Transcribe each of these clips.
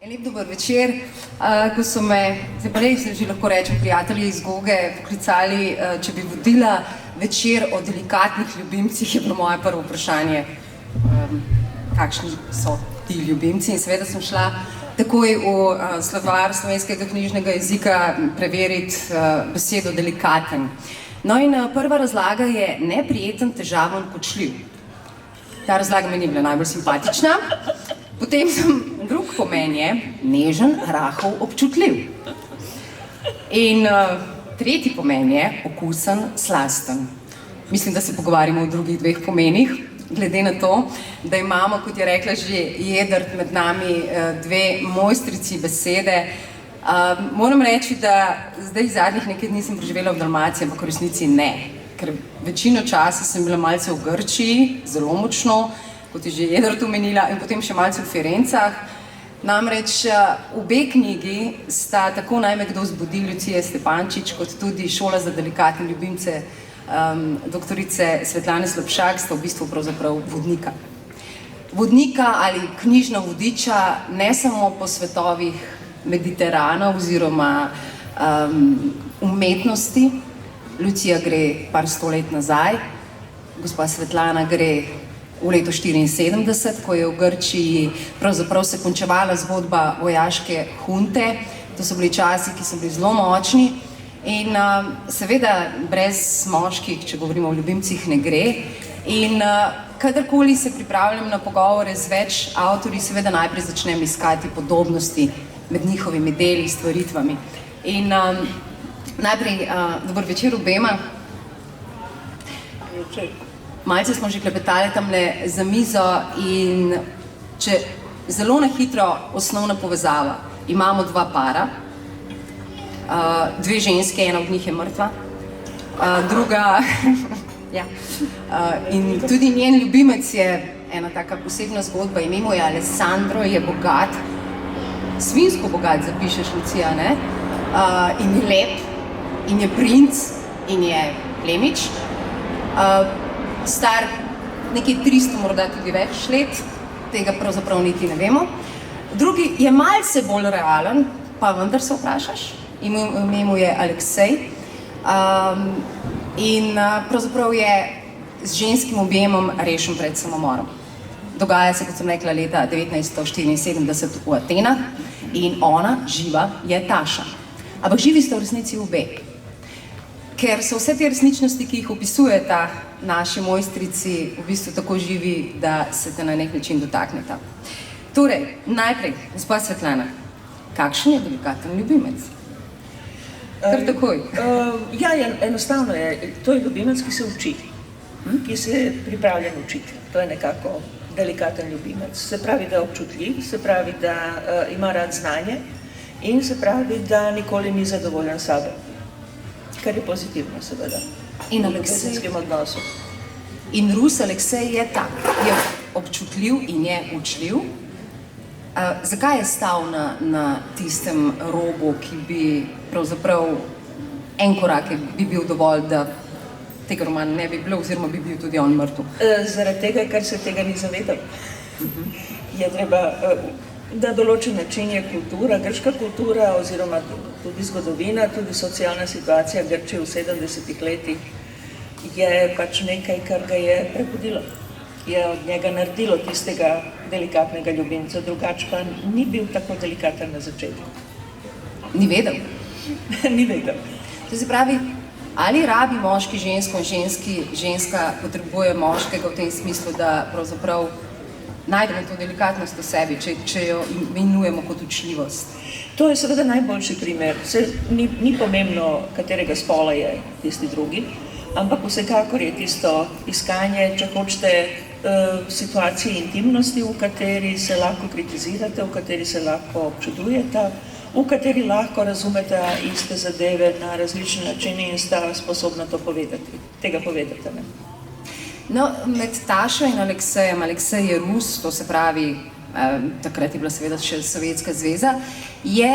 Lep dober večer. Ko so me, zdaj pa res že lahko rečem, prijatelji iz Goge poklicali, če bi vodila večer o delikatnih ljubimcih, je bilo moje prvo vprašanje, kakšni so ti ljubimci. In seveda sem šla takoj v slovar slovenskega knjižnega jezika preveriti besedo delikaten. No in prva razlaga je neprijeten, težaven, kočljiv. Ta razlaga mi ni bila najbolj simpatična. Potem drug pomen je nežen, rahel, občutljiv. In tretji pomen je okusen, slasten. Mislim, da se pogovarjamo o drugih dveh pomenih, glede na to, da imamo, kot je rekla že Jedrt, med nami dve mojstrici besede. Moram reči, da zdaj zadnjih nekaj dni sem preživela v Dalmaciji, ampak v resnici ne. Ker večino časa sem bila malce v Grčiji, zelo močno, kot je že Jedrt omenila, in potem še malce v Firencah. Namreč obe knjigi sta tako Naj me kdo zbudi Lucije Stepančič, kot tudi Šola za delikatne ljubimce doktorice Svetlane Slapšak sta v bistvu pravzaprav vodnika. Vodnika ali knjižna vodiča ne samo po svetovih Mediterana oziroma umetnosti. Lucija gre par sto let nazaj, gospa Svetlana gre v leto 74, ko je v Grčiji pravzaprav se končevala zgodba vojaške hunte. To so bili časi, ki so bili zelo močni in seveda brez moških, če govorimo o ljubimcih, ne gre. In kadarkoli se pripravljam na pogovore z več avtorji, seveda najprej začnem iskati podobnosti med njihovimi deli, stvaritvami. In najprej dober večer obema. Malce smo že klepetali tamle za mizo in če zelo na hitro osnovna povezava. Imamo dva para, dve ženske, ena od njih je mrtva, druga, ja, in tudi njen ljubimec je ena taka posebna zgodba, ime mu je Alessandro, je bogat, svinjsko bogat, zapišeš, Lucija, ne? In je lep, in je princ, in je plemič. Star nekaj 300, morda tudi več let, tega pravzaprav niti ne vemo. Drugi je malce bolj realen, pa vendar se vprašaš, ime mu je Aleksej. In pravzaprav je z ženskim objemom rešen pred samomorom. Dogaja se, kot sem rekla, leta 1974 v Atenah in ona, živa, je Taša. Ampak živi sta v resnici obe. Ker so vse te resničnosti, ki jih opisujeta naši mojstrici, v bistvu tako živi, da se te na nek način dotakneta. Torej, najprej, gospa Svetlana, kakšen je delikaten ljubimec? Kar takoj. Ja, enostavno je. To je ljubimec, ki se uči, ki se je pripravljen učiti. To je nekako delikaten ljubimec. Se pravi, da je občutljiv, se pravi, da ima rad znanje in se pravi, da nikoli ni zadovoljen sabo. Kar je pozitivno, seveda. In v ljubezenskem odnosu. In Rus Aleksej je tak, je občutljiv in je učljiv. Zakaj je stal na tistem robu, ki bi pravzaprav en korak bi bil dovolj, da tega romana ne bi bilo, oziroma bi bil tudi on mrtev? Zaradi tega, ker se tega ni zavedal. Je treba, na določen način je kultura, grška kultura oziroma tudi zgodovina, tudi socialna situacija Grčije v 70-ih letih je pač nekaj, kar ga je prebudilo. Je od njega naredilo tistega delikatnega ljubimca, drugače pa ni bil tako delikaten na začetku. Ni vedel? Ni vedel. To se pravi, ali rabi moški žensko in ženska potrebuje moškega v tem smislu, da pravzaprav najdemo to delikatnost v sebi, če jo imenujemo kot učljivost? To je seveda najboljši primer. Ni pomembno, katerega spola je tisti drugi, ampak vsekakor je tisto iskanje, če hočete, situacije intimnosti, v kateri se lahko kritizirate, v kateri se lahko občudujete, v kateri lahko razumete iste zadeve na različne načine in sta sposobna to povedati, tega povedati. Ne? No, med Tašo in Aleksejem, Aleksej je Rus, to se pravi, takrat je bila seveda še Sovjetska zveza, je,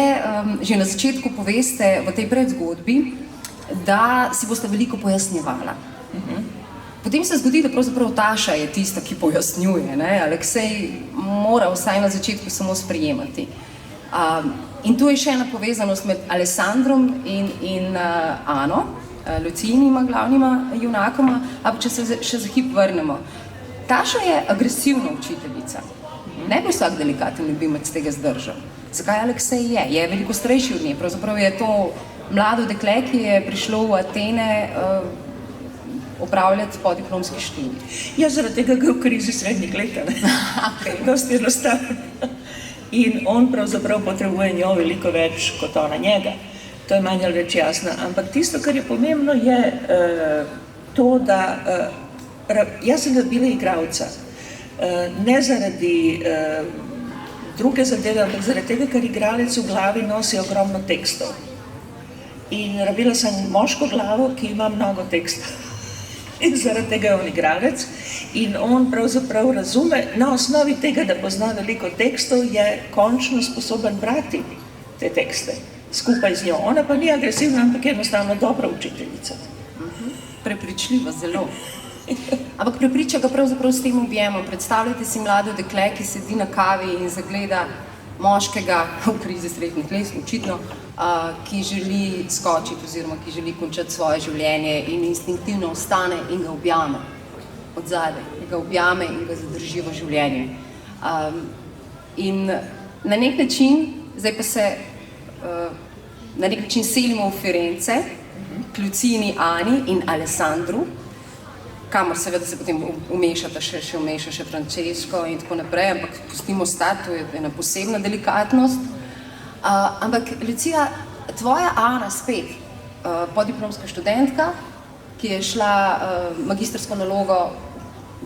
že na začetku poveste v tej predzgodbi, da si boste veliko pojasnjevala. Potem se zgodi, da pravzaprav Taša je tista, ki pojasnjuje, ne? Aleksej mora vsaj na začetku samo sprejemati. In tu je še ena povezanost med Alessandrom in Ano, Lucijinima glavnima junakoma, ampak če se še za hip vrnemo. Taša je agresivna učiteljica. Ne bi vsak delikaten ljubimec tega zdržal. Zakaj Aleksej je? Je veliko starejši od nje. Pravzaprav je to mlado dekle, ki je prišlo v Atene opravljati podiplomski študij. Ja, zaradi tega gre v krizi srednjih let, dosti enostavno. In on pravzaprav potrebuje njo veliko več kot ona njega. To je manj ali več jasno. Ampak tisto, kar je pomembno, je to, da jaz sem dobila igralca. Ne zaradi druge zadeve, ampak zaradi tega, ker igralec v glavi nosi ogromno tekstov. In rabila sem moško glavo, ki ima mnogo tekstov. In zaradi tega je on igralec. In on pravzaprav razume, na osnovi tega, da pozna veliko tekstov, je končno sposoben brati te tekste skupaj z njo. Ona pa ni agresivna, ampak je enostavno dobra učiteljica. Prepričljiva, zelo. Ampak prepriča ga pravzaprav s tem objemom. Predstavljajte si mlado dekle, ki sedi na kavi in zagleda moškega v krizi srednjih let, očitno, ki želi skočiti oziroma ki želi končati svoje življenje in instinktivno ostane in ga objame od zadaj, ga objame in ga zadrži v življenju. In na nek način, zdaj pa se na nek način selimo v Firence, k Lucini, Ani in Alessandru, kamor seveda se potem umeša še Francesco in tako naprej, ampak pustimo stati, to je ena posebna delikatnost. Ampak, Lucija, tvoja Ana spet, podiplomska študentka, ki je šla magistrsko nalogo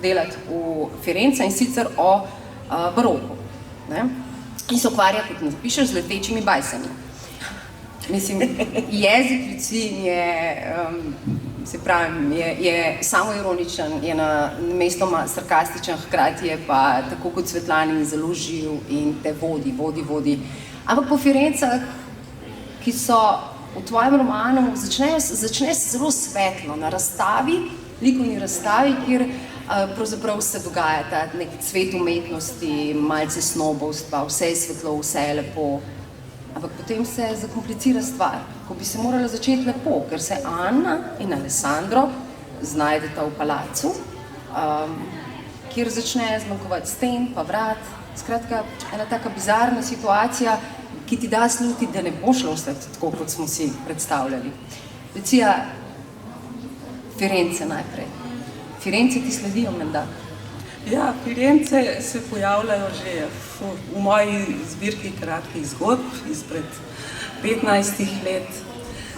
delati v Firence in sicer o baroku. In se ukvarja, kot napišeš, z letečimi bajsami. Mislim, jezik Lucin je samoironičen, je na mestoma sarkastičen, hkrati je pa tako kot Svetlani zelo živ in te vodi. Ampak po Firencah, ki so v tvojem romanu, začne se zelo svetlo na razstavi, likovni razstavi, kjer pravzaprav se dogaja ta nek cvet umetnosti, malce snobovstva, vse je svetlo, vse je lepo. Ampak potem se zakomplicira stvar, ko bi se morala začeti lepo, ker se Anna in Alessandro znajdeta v palacu, kjer začne zmanjkovati sten pa vrat. Skratka, ena taka bizarna situacija, ki ti da slutiti, da ne bo šlo ostati tako, kot smo si predstavljali. Lucija, Firence najprej. Firence ti sledijo menda? Ja, Firence se pojavljajo že v moji zbirki kratkih zgodb izpred 15 let.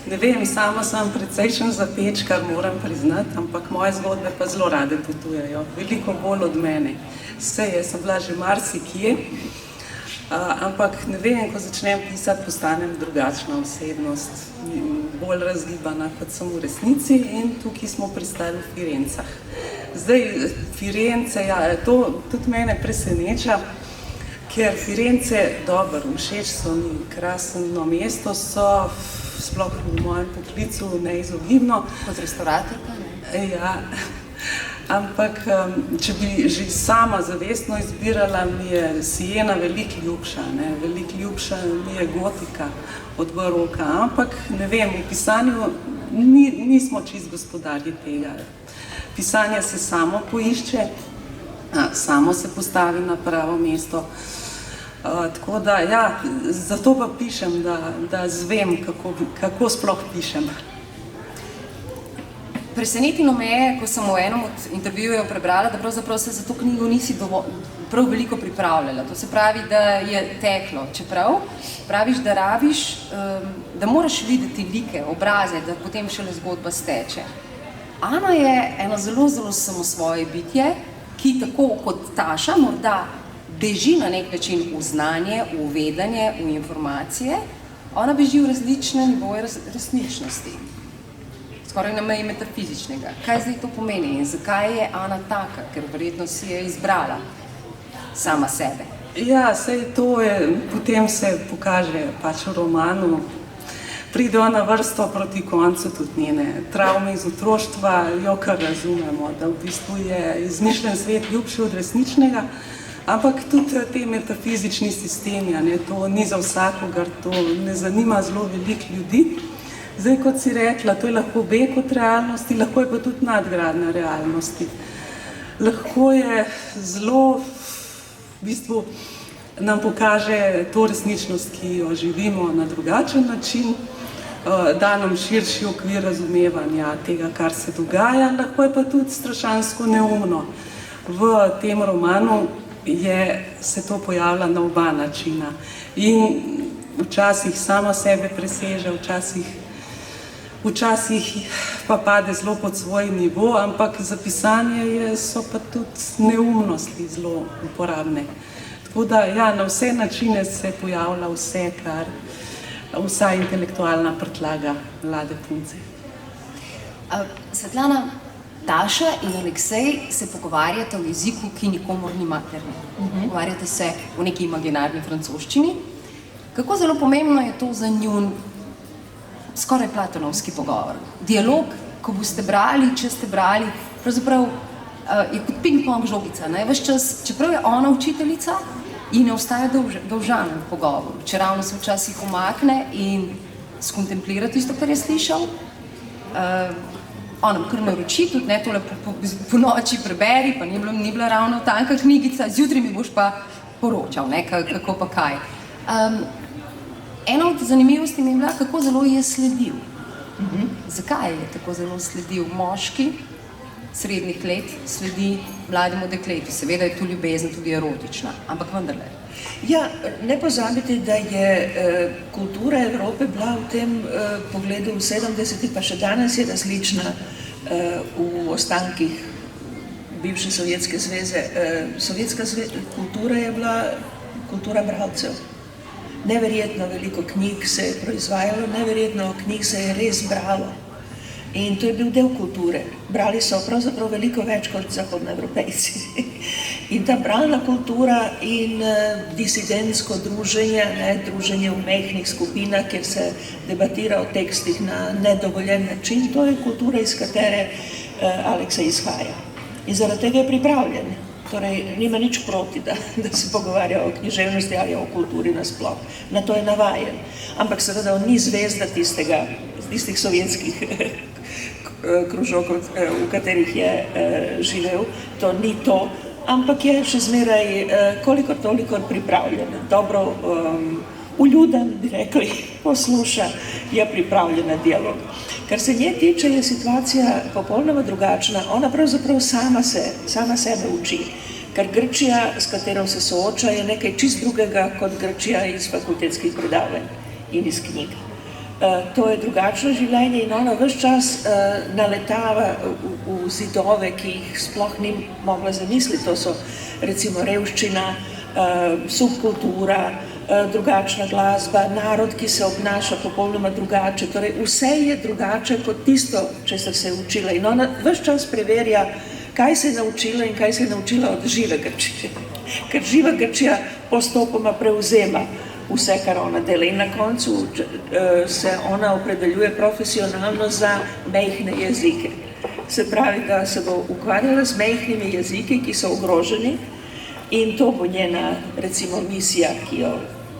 Ne vem, sama sem precejšen zapečkar, moram priznati, ampak moje zgodbe pa zelo rade potujejo, veliko bolj od mene. Saj sem bila že marsikje, ampak ne vem, ko začnem pisati, postanem drugačna osebnost, bolj razgibana, kot sem v resnici, in tukaj smo pristali v Firencah. Zdaj, Firence, ja, to tudi mene preseneča, ker Firence dobro, všeč so mi, krasno mesto so, sploh v mojem poklicu neizogibno. Kot restauratorka, ne? Ja, ampak če bi že sama zavestno izbirala, mi je Siena veliko ljubša, veliko ljubša mi je gotika od baroka, ampak ne vem, v pisanju nismo čisto gospodarji tega. Pisanje se samo poišče, samo se postavi na pravo mesto. Tako da, ja, zato pa pišem, da zvem, kako sploh pišem. Presenetilo me je, ko sem v enem od intervjujev prebrala, da pravzaprav se za to knjigo nisi prav veliko pripravljala. To se pravi, da je teklo. Čeprav praviš, da rabiš, da moraš videti like, obraze, da potem šele zgodba steče. Ana je eno zelo samosvoje bitje, ki tako kot Taša morda beži na nek način v znanje, v vedanje, v informacije, ona beži v različne nivoje resničnosti. Skoraj na meji metafizičnega. Kaj zdaj to pomeni in zakaj je Ana taka, ker verjetno si je izbrala sama sebe? Ja, saj to je, potem se pokaže pač v romanu, pridejo na vrsto proti koncu tudi njene travme iz otroštva, jo kar razumemo, da v bistvu je izmišljen svet ljubši od resničnega, Ampak tudi te metafizični sistemi, to ni za vsakogar, to ne zanima zelo veliko ljudi. Zdaj, kot si rekla, to je lahko beg od realnosti, lahko je pa tudi nadgradnja realnosti. Lahko je zelo, v bistvu, nam pokaže to resničnost, ki jo živimo na drugačen način, da nam širši okvir razumevanja tega, kar se dogaja, lahko je pa tudi strašansko neumno. V tem romanu se to pojavlja na oba načina in včasih samo sebe preseže, včasih pa pade zelo pod svoj nivo, ampak za pisanje so pa tudi neumnosti zelo uporabne. Tako da, ja, na vse načine se pojavlja vsa intelektualna prtljaga mlade punce. Svetlana, Taša in Aleksej se pogovarjata v jeziku, ki nikomur ni materni. Pogovarjate se v neki imaginarni francoščini. Kako zelo pomembno je to za njun skoraj platonovski pogovor? Dialog, ko boste brali, če ste brali, pravzaprav je kot ping-pong žogica, ves čas, čeprav je ona učiteljica, ji ne ostaja dolžan v pogovoru, čeravno se včasih umakne in skontemplira tisto, kar je slišal. Ona kar naroči, tudi tole po noči preberi, pa ni bila ravno tanka knjigica, zjutraj mi boš pa poročal, kako pa kaj. Ena od zanimivosti mi je bila, kako zelo je sledil. Zakaj je tako zelo sledil? Moški srednjih let sledi mlademu dekletu. Seveda je tu ljubezen tudi erotična, ampak vendarle. Ja, ne pozabite, da je kultura Evrope bila v tem pogledu v 70-ih, pa še danes je različna v ostankih bivše Sovjetske zveze. Sovjetska kultura je bila kultura bralcev. Neverjetno veliko knjig se je proizvajalo, neverjetno knjig se je res bralo. In to je bil del kulture. Brali so pravzaprav veliko več kot zahodnoevropejci. In ta bralna kultura in disidentsko druženje, druženje v majhnih skupinah, kjer se debatira o tekstih na nedovoljen način, to je kultura, iz katere Aleksej izhaja. In zaradi tega je pripravljen. Torej, nima nič proti, da se pogovarja o književnosti ali o kulturi nasploh. Na to je navajen. Ampak seveda on ni zvezda tistih sovjetskih kružov, v katerih je živel. To ni to, ampak je še zmeraj kolikor toliko pripravljen. Dobro, uljuden, bi rekli, posluša, je pripravljen na dialog. Kar se nje tiče, je situacija popolnoma drugačna. Ona pravzaprav sama sebe uči. Ker Grčija, s katero se sooča, je nekaj čist drugega kot Grčija iz fakultetskih predavanj in iz knjig. To je drugačno življenje in ona ves čas naletava v zidove, ki jih sploh ni mogla zamisliti. To so recimo revščina, subkultura, drugačna glasba, narod, ki se obnaša popolnoma drugače. Torej, vse je drugače kot tisto, česar se je učila. In ona ves čas preverja, kaj se je naučila in kaj se je naučila od žive Grčije. Ker živa Grčija postopoma prevzema vse, kar ona dela. In na koncu se ona opredeljuje profesionalno za majhne jezike. Se pravi, da se bo ukvarjala z majhnimi jeziki, ki so ogroženi, in to bo njena, recimo, misija,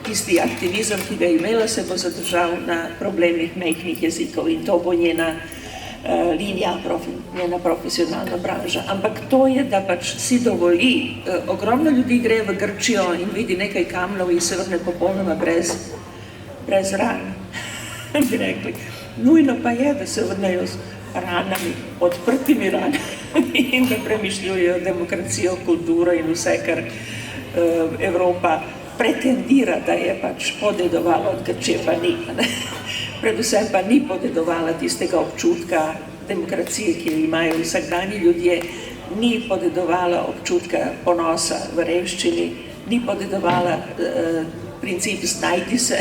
tisti aktivizem, ki ga je imela, se bo zadržal na problemih majhnih jezikov in to bo njena linija, njena profesionalna branža. Ampak to je, da pač si dovoli. Ogromno ljudi gre v Grčijo in vidi nekaj kamnov in se vrne popolnoma brez ran, bi rekli. Nujno pa je, da se vrnejo z ranami, odprtimi ranami in da premišljujejo demokracijo, kulturo in vse, kar Evropa pretendira, da je pač podedovala od Grčije, pa ni. Predvsem pa ni podedovala tistega občutka demokracije, ki jo imajo vsakdanji ljudje, ni podedovala občutka ponosa v revščini, ni podedovala princip znajti se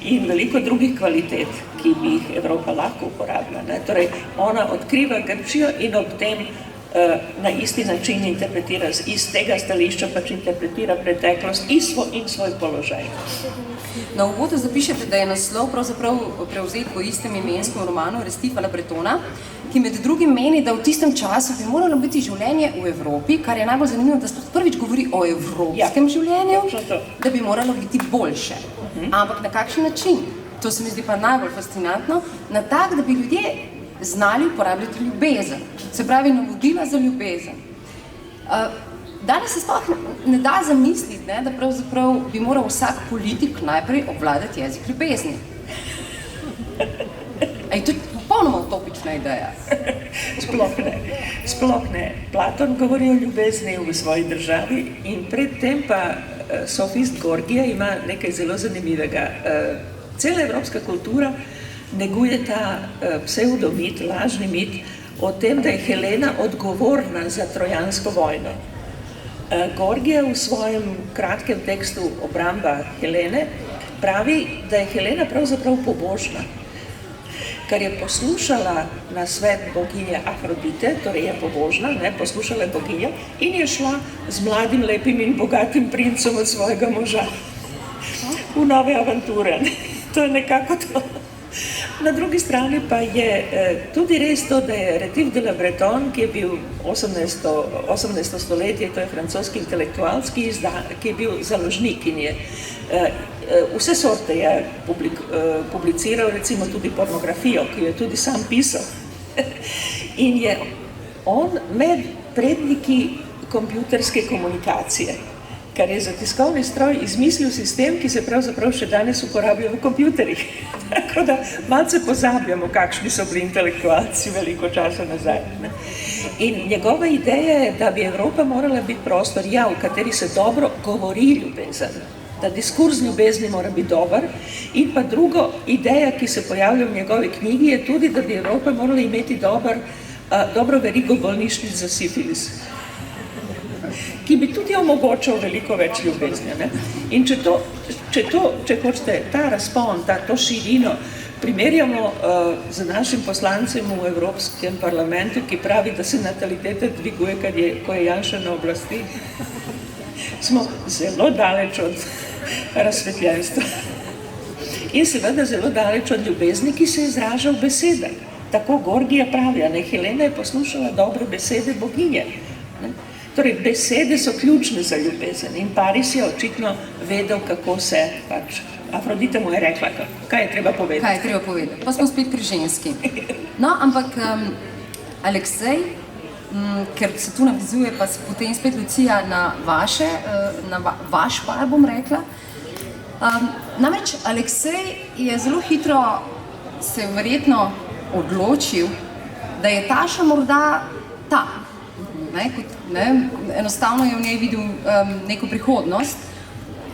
in veliko drugih kvalitet, ki bi jih Evropa lahko uporabila. Torej, ona odkriva Grčijo in ob tem na isti način interpretira, iz tega stališča pač interpretira preteklost in svoj položaj. Na uvodu zapišete, da je naslov pravzaprav prevzet po istem imenskem romanu Restifala Bretona, ki med drugim meni, da v tistem času bi moralo biti življenje v Evropi, kar je najbolj zanimivo, da sploh prvič govori o evropskem življenju, da bi moralo biti boljše. Ampak na kakšen način? To se mi zdi pa najbolj fascinantno, na tak, da bi ljudje znali uporabljati ljubezen, se pravi navodila za ljubezen. Danes se sploh ne da zamisliti, da pravzaprav bi moral vsak politik najprej obvladati jezik ljubezni. Je to popolnoma utopična ideja. Sploh ne. Platon govori o ljubezni v svoji državi in predtem pa sofist Gorgija ima nekaj zelo zanimivega. Cela evropska kultura neguje ta pseudomit, lažni mit o tem, da je Helena odgovorna za trojansko vojno. Gorgija v svojem kratkem tekstu Obramba Helene pravi, da je Helena pravzaprav pobožna, ker je poslušala nasvet boginje Afrodite, torej je pobožna, poslušala je boginjo in je šla z mladim, lepim in bogatim princem od svojega moža v nove avanture. To je nekako to. Na drugi strani pa je tudi res to, da je Rétif de la Bretonne, ki je bil 18. stoletje, to je francoski intelektualc, ki je bil založnik in je vse sorte je publiciral, recimo tudi pornografijo, ki jo je tudi sam pisal. In je on med predniki kompjuterske komunikacije, kar je za tiskovni stroj izmislil sistem, ki se pravzaprav še danes uporablja v kompjuterjih. Tako da malce pozabljamo, kakšni so bili intelektualci veliko časa nazaj. In njegova ideja je, da bi Evropa morala biti prostor, v kateri se dobro govori ljubezen, da diskurs ljubezni mora biti dober. In pa drugo ideja, ki se pojavlja v njegovi knjigi, je tudi, da bi Evropa morala imeti dobro verigo bolnišnic za sifilis, ki bi tudi omogočal veliko več ljubezni. In če hočete ta razpon, to širino primerjamo z našim poslancem v Evropskem parlamentu, ki pravi, da se nataliteta dviguje, ko je Janša na oblasti, smo zelo daleč od razsvetljenstva. In seveda zelo daleč od ljubezni, ki se izraža v besedah. Tako Gorgija pravi, Helena je poslušala dobre besede boginje. Torej, besede so ključne za ljubezen in Paris je očitno vedel, kako se pač. Afrodita mu je rekla, kaj je treba povedati. Kaj je treba povedati. Pa smo spet pri ženski. No, ampak Aleksej, ker se tu navizuje, pa se potem spet Lucija na vaš par, bom rekla. Namreč Aleksej je zelo hitro se verjetno odločil, da je Taša morda ta. Enostavno je v njej videl neko prihodnost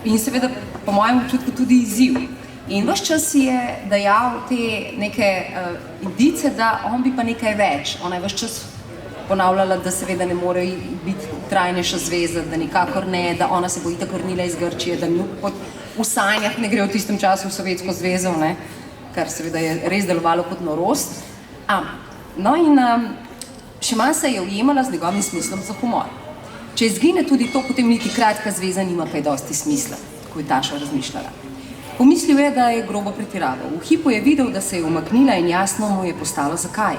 in seveda po mojem občutku tudi izziv. In ves čas je dajal te neke indice, da on bi pa nekaj več. Ona je ves čas ponavljala, da seveda ne more biti trajnejša zveza, da nikakor ne, da ona se bo itak vrnila iz Grčije, da v sanjah ne gre v tistem času v Sovjetsko zvezo, kar seveda je res delovalo kot norost. No in še manj se je ujemala z njegovim smislom za humor. Če izgine tudi to, potem niti kratka zveza nima kaj dosti smisla, ko je Taša razmišljala. Pomislil je, da je grobo pretiraval. V hipu je videl, da se je umaknila in jasno mu je postalo zakaj.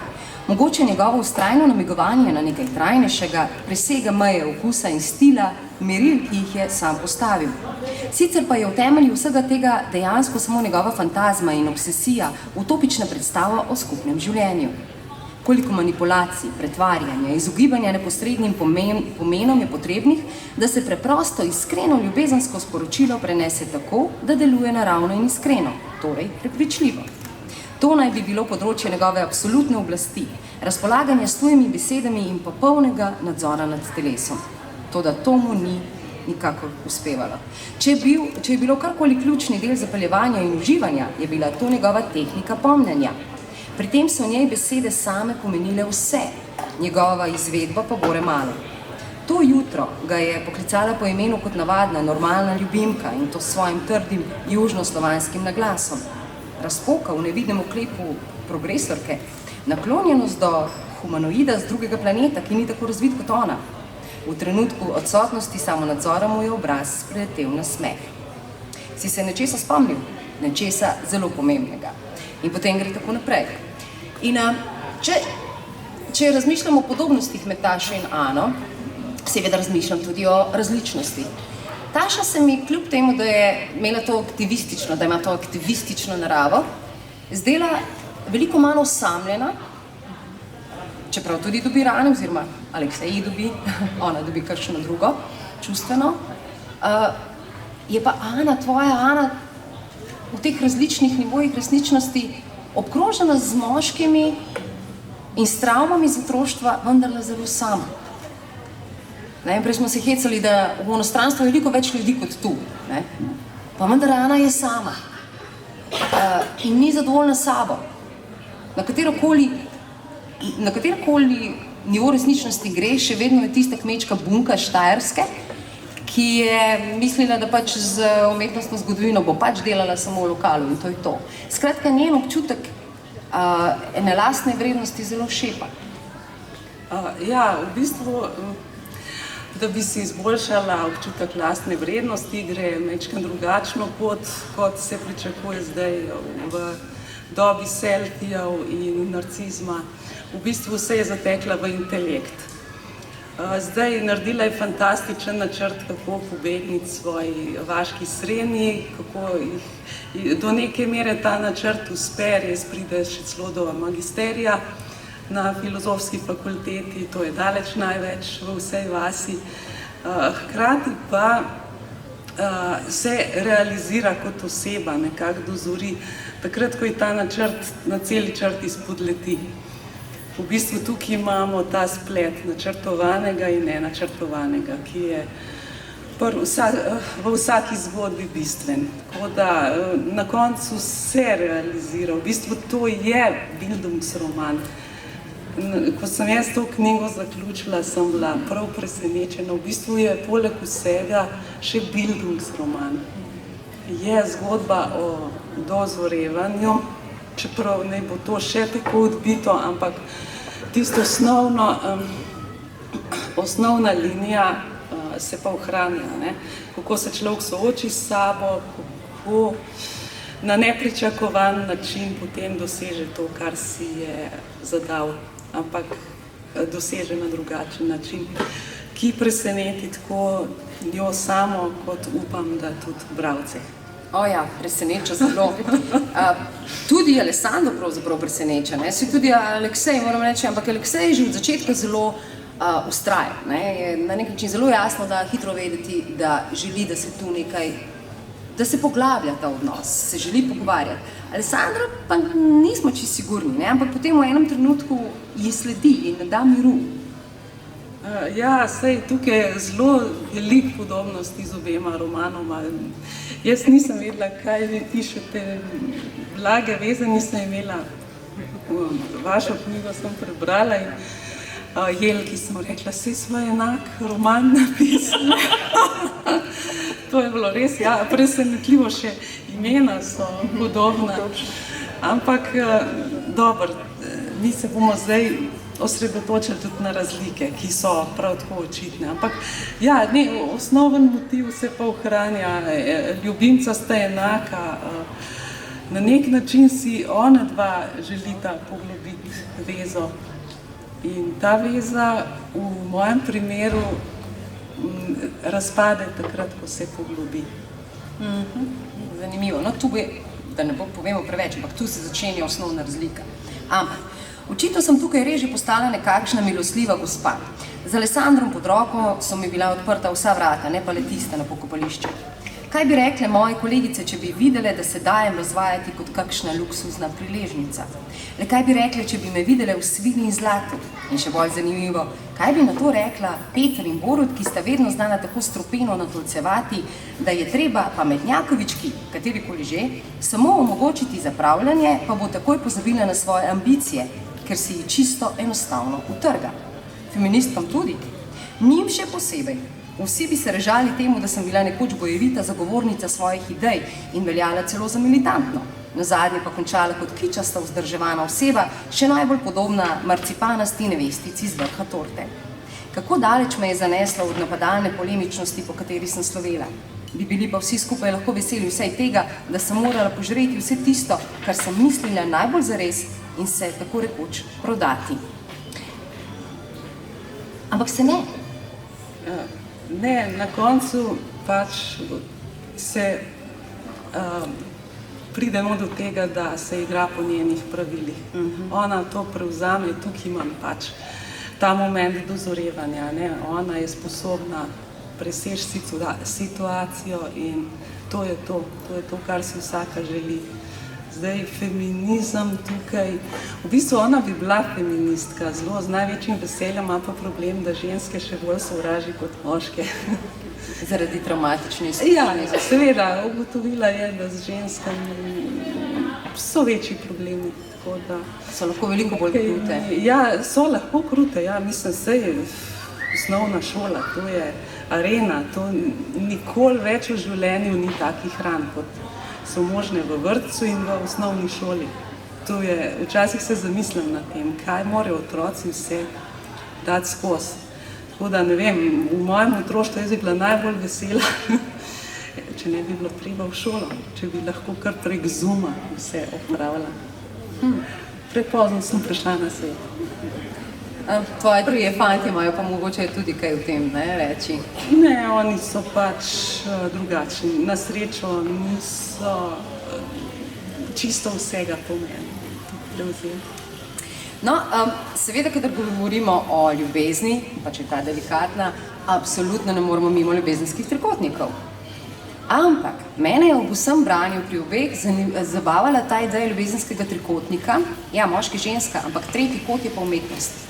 Mogoče njegovo vztrajno namigovanje na nekaj trajnejšega presega meje okusa in stila, meril, ki jih je sam postavil. Sicer pa je v temelju vsega tega dejansko samo njegova fantazma in obsesija, utopična predstava o skupnem življenju. Koliko manipulacij, pretvarjanja, izogibanja neposrednim pomenom je potrebnih, da se preprosto iskreno ljubezensko sporočilo prenese tako, da deluje naravno in iskreno, torej prepričljivo. To naj bi bilo področje njegove absolutne oblasti, razpolaganja s tujimi besedami in popolnega nadzora nad telesom. Toda to mu ni nikakor uspevalo. Če je bilo karkoli ključni del zapeljevanja in uživanja, je bila to njegova tehnika pomnjenja. Pri tem so v njej besede same pomenile vse, njegova izvedba pa bore malo. To jutro ga je poklicala po imenu kot navadna, normalna ljubimka in to s svojim trdim južnoslovanskim naglasom. Razpoka v nevidnem oklepu progresorke, naklonjenost do humanoida z drugega planeta, ki ni tako razvit kot ona. V trenutku odsotnosti samonadzora mu je obraz preletel na smeh. Si se nečesa spomnil? Nečesa zelo pomembnega. In potem gre tako naprej. In če razmišljam o podobnostih med Tašo in Ano, seveda razmišljam tudi o različnosti. Taša se mi, kljub temu, da je imela to aktivistično, da ima to aktivistično naravo, zdela veliko manj osamljena, čeprav tudi dobi rane, oziroma Aleksej jih dobi, ona dobi kakšno drugo, čustveno. Je pa Ana, tvoja Ana, v teh različnih nivojih resničnosti obkrožena z moškimi in s travmami iz otroštva, vendarle zelo sama. Prej smo se hecali, da v onostranstvu je veliko več ljudi kot tu. Pa vendar Ana je sama in ni zadovoljna s sabo. Na katerokoli nivo resničnosti gre, še vedno je tista kmečka bunka Štajerske, ki je mislila, da pač z umetnostno zgodovino bo pač delala samo v lokalu in to je to. Skratka, njen občutek ene lastne vrednosti zelo šepa. Ja, v bistvu, da bi si izboljšala občutek lastne vrednosti, gre majčkeno drugačno pot, kot se pričakuje zdaj v dobi selfijev in narcizma. V bistvu se je zatekla v intelekt. Zdaj naredila je fantastičen načrt, kako pobegniti svoji vaški srenji, kako do neke mere ta načrt uspe, res pride še celo do magisterija na filozofski fakulteti, to je daleč največ v vsej vasi. Hkrati pa se realizira kot oseba, nekako dozori, takrat, ko je ta načrt na celi črti spodleti. V bistvu tukaj imamo ta splet načrtovanega in nenačrtovanega, ki je v vsaki zgodbi bistven. Tako da na koncu se realizira. V bistvu to je bildungsroman. Ko sem jaz to knjigo zaključila, sem bila prav presenečena. V bistvu je poleg vsega še bildungsroman. Je zgodba o dozorevanju, čeprav ne bo to še tako odbito, ampak tisto osnovna linija se pa ohranja. Kako se človek sooči s sabo, kako na nepričakovan način potem doseže to, kar si je zadal, ampak doseže na drugačen način, ki preseneti tako njo samo, kot upam, da tudi bralce. Ja, preseneča zelo. Tudi Alessandro pravzaprav preseneča, se tudi Aleksej, moram reči, ampak Aleksej je že od začetka zelo vztrajen. Je na nek način zelo jasno, da hitro vedeti, da želi, da se tu nekaj, da se poglablja ta odnos, se želi pogovarjati. Alessandra pa nismo čisto sigurni, ampak potem v enem trenutku ji sledi in ne da miru. Ja, saj tukaj je zelo veliko podobnosti z obema romanoma. Jaz nisem vedela, kaj vi pišete, blage veze nisem imela. Vašo knjigo sem prebrala in Jelki sem rekla, saj smo enak roman napisali. To je bilo res, ja, presenetljivo, še imena so podobna. Ampak dobro, mi se bomo zdaj osredotočili tudi na razlike, ki so prav tako očitne. Ampak ja, osnoven motiv se pa ohranja, ljubimca sta enaka, na nek način si ona dva želita poglobiti vezo. In ta veza v mojem primeru razpade takrat, ko se poglobi. Zanimivo. No, tu bi, da ne povemo preveč, ampak tu se začenja osnovna razlika. Ampak očitno sem tukaj res že postala nekakšna milosljiva gospa. Z Alessandrom pod roko so mi bila odprta vsa vrata, ne pa le tista na pokopališču. Kaj bi rekle moje kolegice, če bi videle, da se dajem razvajati kot kakšna luksuzna priležnica? Le kaj bi rekle, če bi me videle v svini in zlatu? In še bolj zanimivo, kaj bi na to rekla Peter in Borut, ki sta vedno znala tako stropeno natolcevati, da je treba pametnjakovički, katerikoli že, samo omogočiti zapravljanje, pa bo takoj pozabila na svoje ambicije, ker si ji čisto enostavno utrga. Feministkam tudi. Njim še posebej. Vsi bi se režali temu, da sem bila nekoč bojevita zagovornica svojih idej in veljala celo za militantno. nazadnje pa končala kot kičasta vzdrževana oseba, še najbolj podobna marcipanasti nevestici z vrha torte. Kako daleč me je zanesla od napadalne polemičnosti, po kateri sem slovela. Bi bili pa vsi skupaj lahko veseli vsaj tega, da sem morala požreti vse tisto, kar sem mislila najbolj zares in se tako rekoč prodati. Ampak se ne. Ne, na koncu pač se pridemo do tega, da se igra po njenih pravilih. Ona to prevzame, tukaj imam pač ta moment dozorevanja, ne? Ona je sposobna preseči situacijo in to je to, kar si vsaka želi. Zdaj, feminizem tukaj, v bistvu ona bi bila feministka, zelo z največjim veseljem, ima pa problem, da ženske še bolj sovraži kot moške. Zaradi travmatične izkušnje. Ja, seveda, ugotovila je, da z ženskami so večji problemi. Tako da, so lahko veliko bolj krute. Ja, so lahko krute, ja, mislim, sej osnovna šola, to je arena, to nikoli več v življenju ni takih ran, kot so možne v vrtcu in v osnovni šoli. To je, včasih se zamislim na tem, kaj morajo otroci vse dati skozi. Tako da, ne vem, v mojem otroštvu jaz bi bila najbolj vesela, če ne bi bilo treba v šolo, če bi lahko kar prek Zooma vse opravila. Prepozno sem prišla na svet. Tvoji trije fanti imajo pa mogoče tudi kaj v tem, ne, reči? Ne, oni so pač drugačni. Na srečo niso čisto vsega po meni prevzeli. No, seveda, kadar govorimo o ljubezni, pa če je ta delikatna, absolutno ne moramo mimo ljubezenskih trikotnikov. Ampak mene je ob vsem branju pri obeh zabavala ta ideja ljubezenskega trikotnika, ja, moški, ženska, ampak tretji kot je pa umetnost.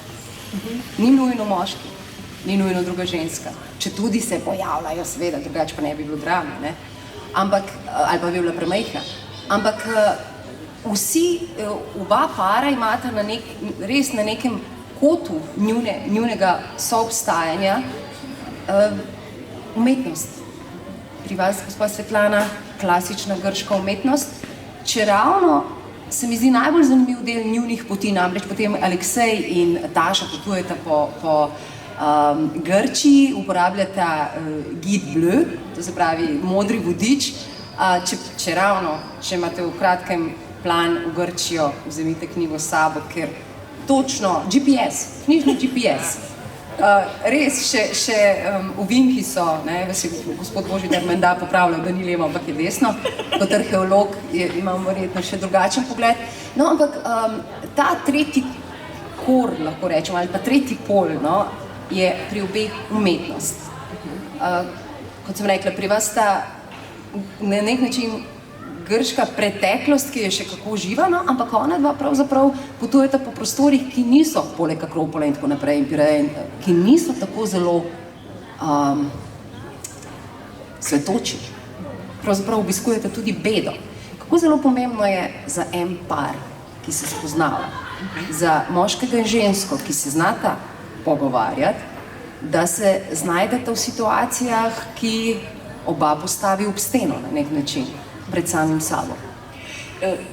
Ni nujno moški, ni nujno druga ženska, če tudi se pojavljajo, seveda, drugače pa ne bi bilo drame, ne? Ampak, ali pa bi bila premajhna. Ampak vsi, oba para imata res na nekem kotu njunega soobstajanja umetnost. Pri vas, gospa Svetlana, klasična grška umetnost, čeravno se mi zdi najbolj zanimiv del njunih poti, namreč potem Aleksej in Taša potujeta po Grčiji, uporabljata guide bleu, to se pravi modri vodič, čeravno, če imate v kratkem plan v Grčijo, vzemite knjigo s sabo, ker točno GPS, knjižni GPS, res še ovinki so, ne, vas je gospod Božidar menda popravljal, da ni levo, ampak je desno, kot arheolog imam verjetno še drugačen pogled. No, ampak ta tretji kor, lahko rečemo, ali pa tretji pol, no, je pri obeh umetnost. Kot sem rekla, pri vas sta na nek način grška preteklost, ki je še kako živa, no, ampak ona dva pravzaprav potujeta po prostorih, ki niso, poleg Akropola in tako naprej, in Pireja, ki niso tako zelo svetoči. Pravzaprav obiskujeta tudi bedo. Kako zelo pomembno je za en par, ki se spoznava, za moškega in žensko, ki se znata pogovarjati, da se znajdeta v situacijah, ki oba postavi ob steno na nek način, pred samim sabo.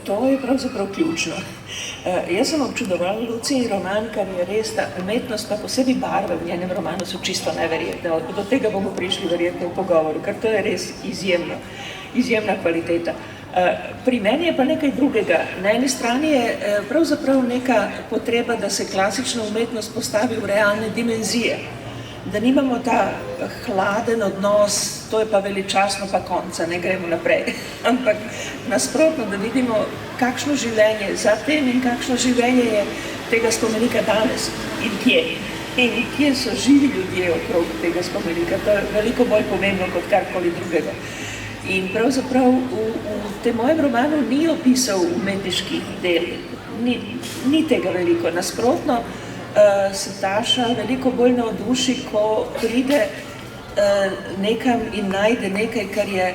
To je pravzaprav ključno. Jaz sem občudovala Luciji roman, kar je res ta umetnost, pa posebej barve v njenem romanu so čisto neverjetne. Do tega bomo prišli verjetno v pogovoru, ker to je res izjemna kvaliteta. Pri meni je pa nekaj drugega. Na eni strani je pravzaprav neka potreba, da se klasična umetnost postavi v realne dimenzije. Da nimamo ta hladen odnos, to je pa veličasno, pa konca, ne gremo naprej. Ampak nasprotno, da vidimo, kakšno življenje je za tem in kakšno življenje je tega spomenika danes in kje. In kje so živi ljudje okrog tega spomenika. To je veliko bolj pomembno kot karkoli drugega. In pravzaprav v tem mojem romanu ni opisal umetniških del, ni tega veliko. Nasprotno, se Taša veliko bolj navduši, ko pride nekam in najde nekaj, kar je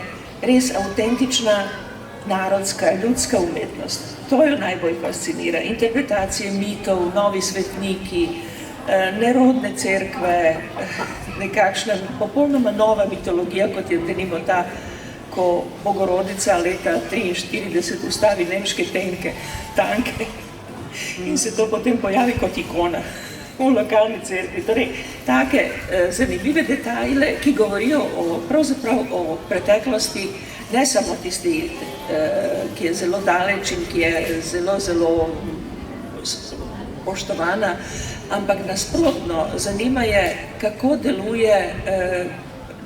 res avtentična narodska, ljudska umetnost. To jo najbolj fascinira. Interpretacije mitov, novi svetniki, nerodne cerkve, nekakšna popolnoma nova mitologija, kot je denimo ta ko Bogorodica leta 1943 ustavi nemške tanke in se to potem pojavi kot ikona v lokalni cerkvi. Torej, take zanimive detajle, ki govorijo pravzaprav o preteklosti, ne samo tisti, ki je zelo daleč in ki je zelo, zelo poštovana, ampak nasprotno, zanima je, kako deluje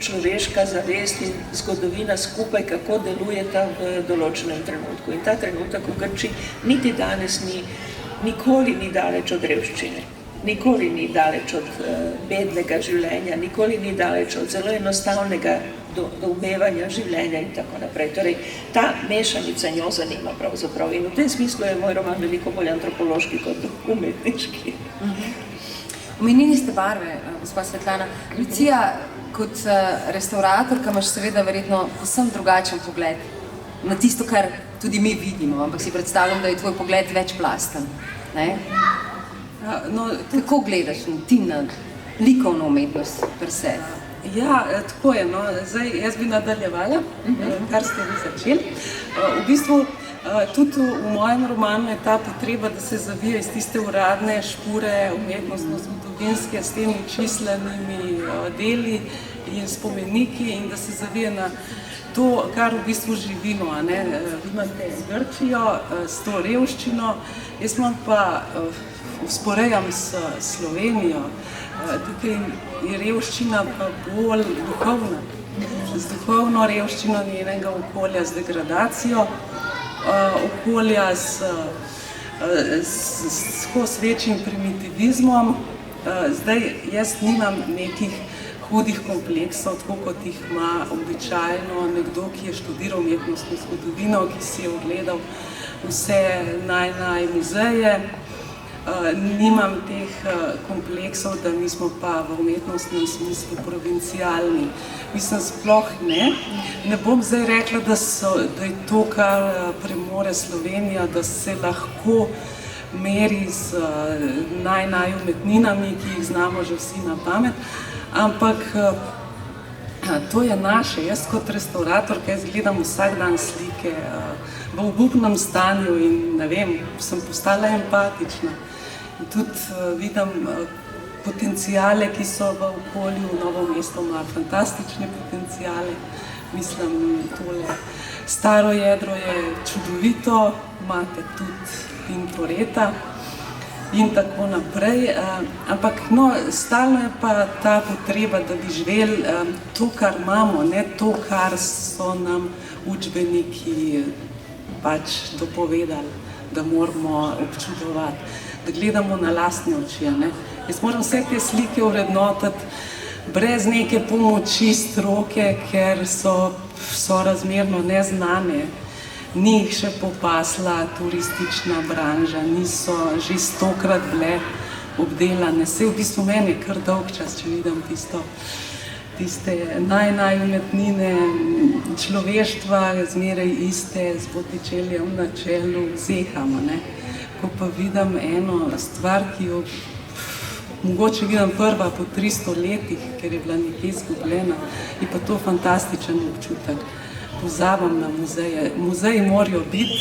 človeška zavest in zgodovina skupaj, kako delujeta v določenem trenutku. In ta trenutek v Grčiji niti danes nikoli ni daleč od revščine, nikoli ni daleč od bednega življenja, nikoli ni daleč od zelo enostavnega doumevanja življenja in tako naprej. Torej, ta mešanica njo zanima pravzaprav in v tem smislu je moj roman veliko bolj antropološki kot umetniški. Omenili ste barve, gospa Svetlana. Lucija, kot restauratorka imaš seveda verjetno povsem drugačen pogled na tisto, kar tudi mi vidimo, ampak si predstavljam, da je tvoj pogled večplasten. Kako gledaš ti na likovno umetnost per se? Ja, tako je. Zdaj, jaz bi nadaljevala, kar ste vi začeli. V bistvu, tudi v mojem romanu je ta potreba, da se zavija iz tiste uradne špure umetnostno-zgodovinske s temi čislenimi deli in spomeniki in da se zavija na to, kar v bistvu živimo. Vi imate z Grčijo, s to revščino, jaz imam pa vzporejam s Slovenijo. Tukaj je revščina pa bolj duhovna, z duhovno revščino njenega okolja, z degradacijo okolja, s večjim primitivizmom. Zdaj, jaz nimam nekih hudih kompleksov, tako kot jih ima običajno nekdo, ki je študiral umetnostno zgodovino, ki si je ogledal vse naj muzeje. Nimam teh kompleksov, da mi smo pa v umetnostnem smislu provincialni. Mislim, sploh ne. Ne bom zdaj rekla, da je to, kar premore Slovenija, da se lahko meri z umetninami, ki jih znamo že vsi na pamet, ampak to je naše. Jaz kot restauratorka, jaz gledam vsak dan slike v obupnem stanju in ne vem, sem postala empatična. In tudi vidim potencijale, ki so v okolju. Novo mesto ima fantastične potencijale. Mislim, tole staro jedro je čudovito, imate tudi Tintoretta in tako naprej. Ampak stalno je pa ta potreba, da bi živeli to, kar imamo, ne to, kar so nam učbeniki pač dopovedali, da moramo občudovati, da gledamo na lastne oči. Jaz moram vse te slike vrednotiti brez neke pomoči stroke, ker so sorazmerno neznane. Ni jih še popasla turistična branža, niso že 100-krat bile obdelane. Saj v bistvu meni je kar dolg čas, če vidim tiste umetnine človeštva, zmeraj iste, z Botticellijem na čelu, zehamo. Ko pa vidim eno stvar, ki jo mogoče vidim prva po 300 letih, ker je bila nekje izgubljena, je pa to fantastičen občutek. Pozabim na muzeje. Muzeji morajo biti,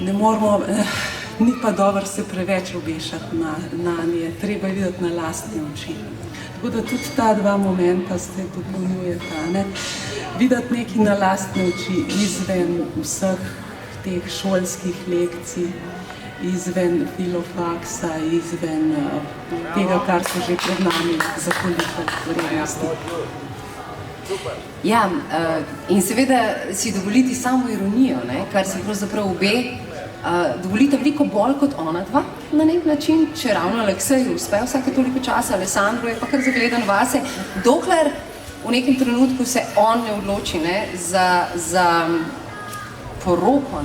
ne moramo, ni pa dobro se preveč obešati na nje, treba je videti na lastne oči. Tako da tudi ta dva momenta se dopolnjujeta. Videti nekaj na lastne oči izven vseh teh šolskih lekcij, izven filofaksa, izven tega, kar so že pred nami zakolikali vrednosti. Ja, in seveda si dovoliti samo ironijo, kar se pravzaprav obe dovolite veliko bolj kot ona dva na nek način, če ravno Alekseju uspe vsake toliko časa, Alessandro je pa kar zagledan vase, dokler v nekem trenutku se on ne odloči za poroko.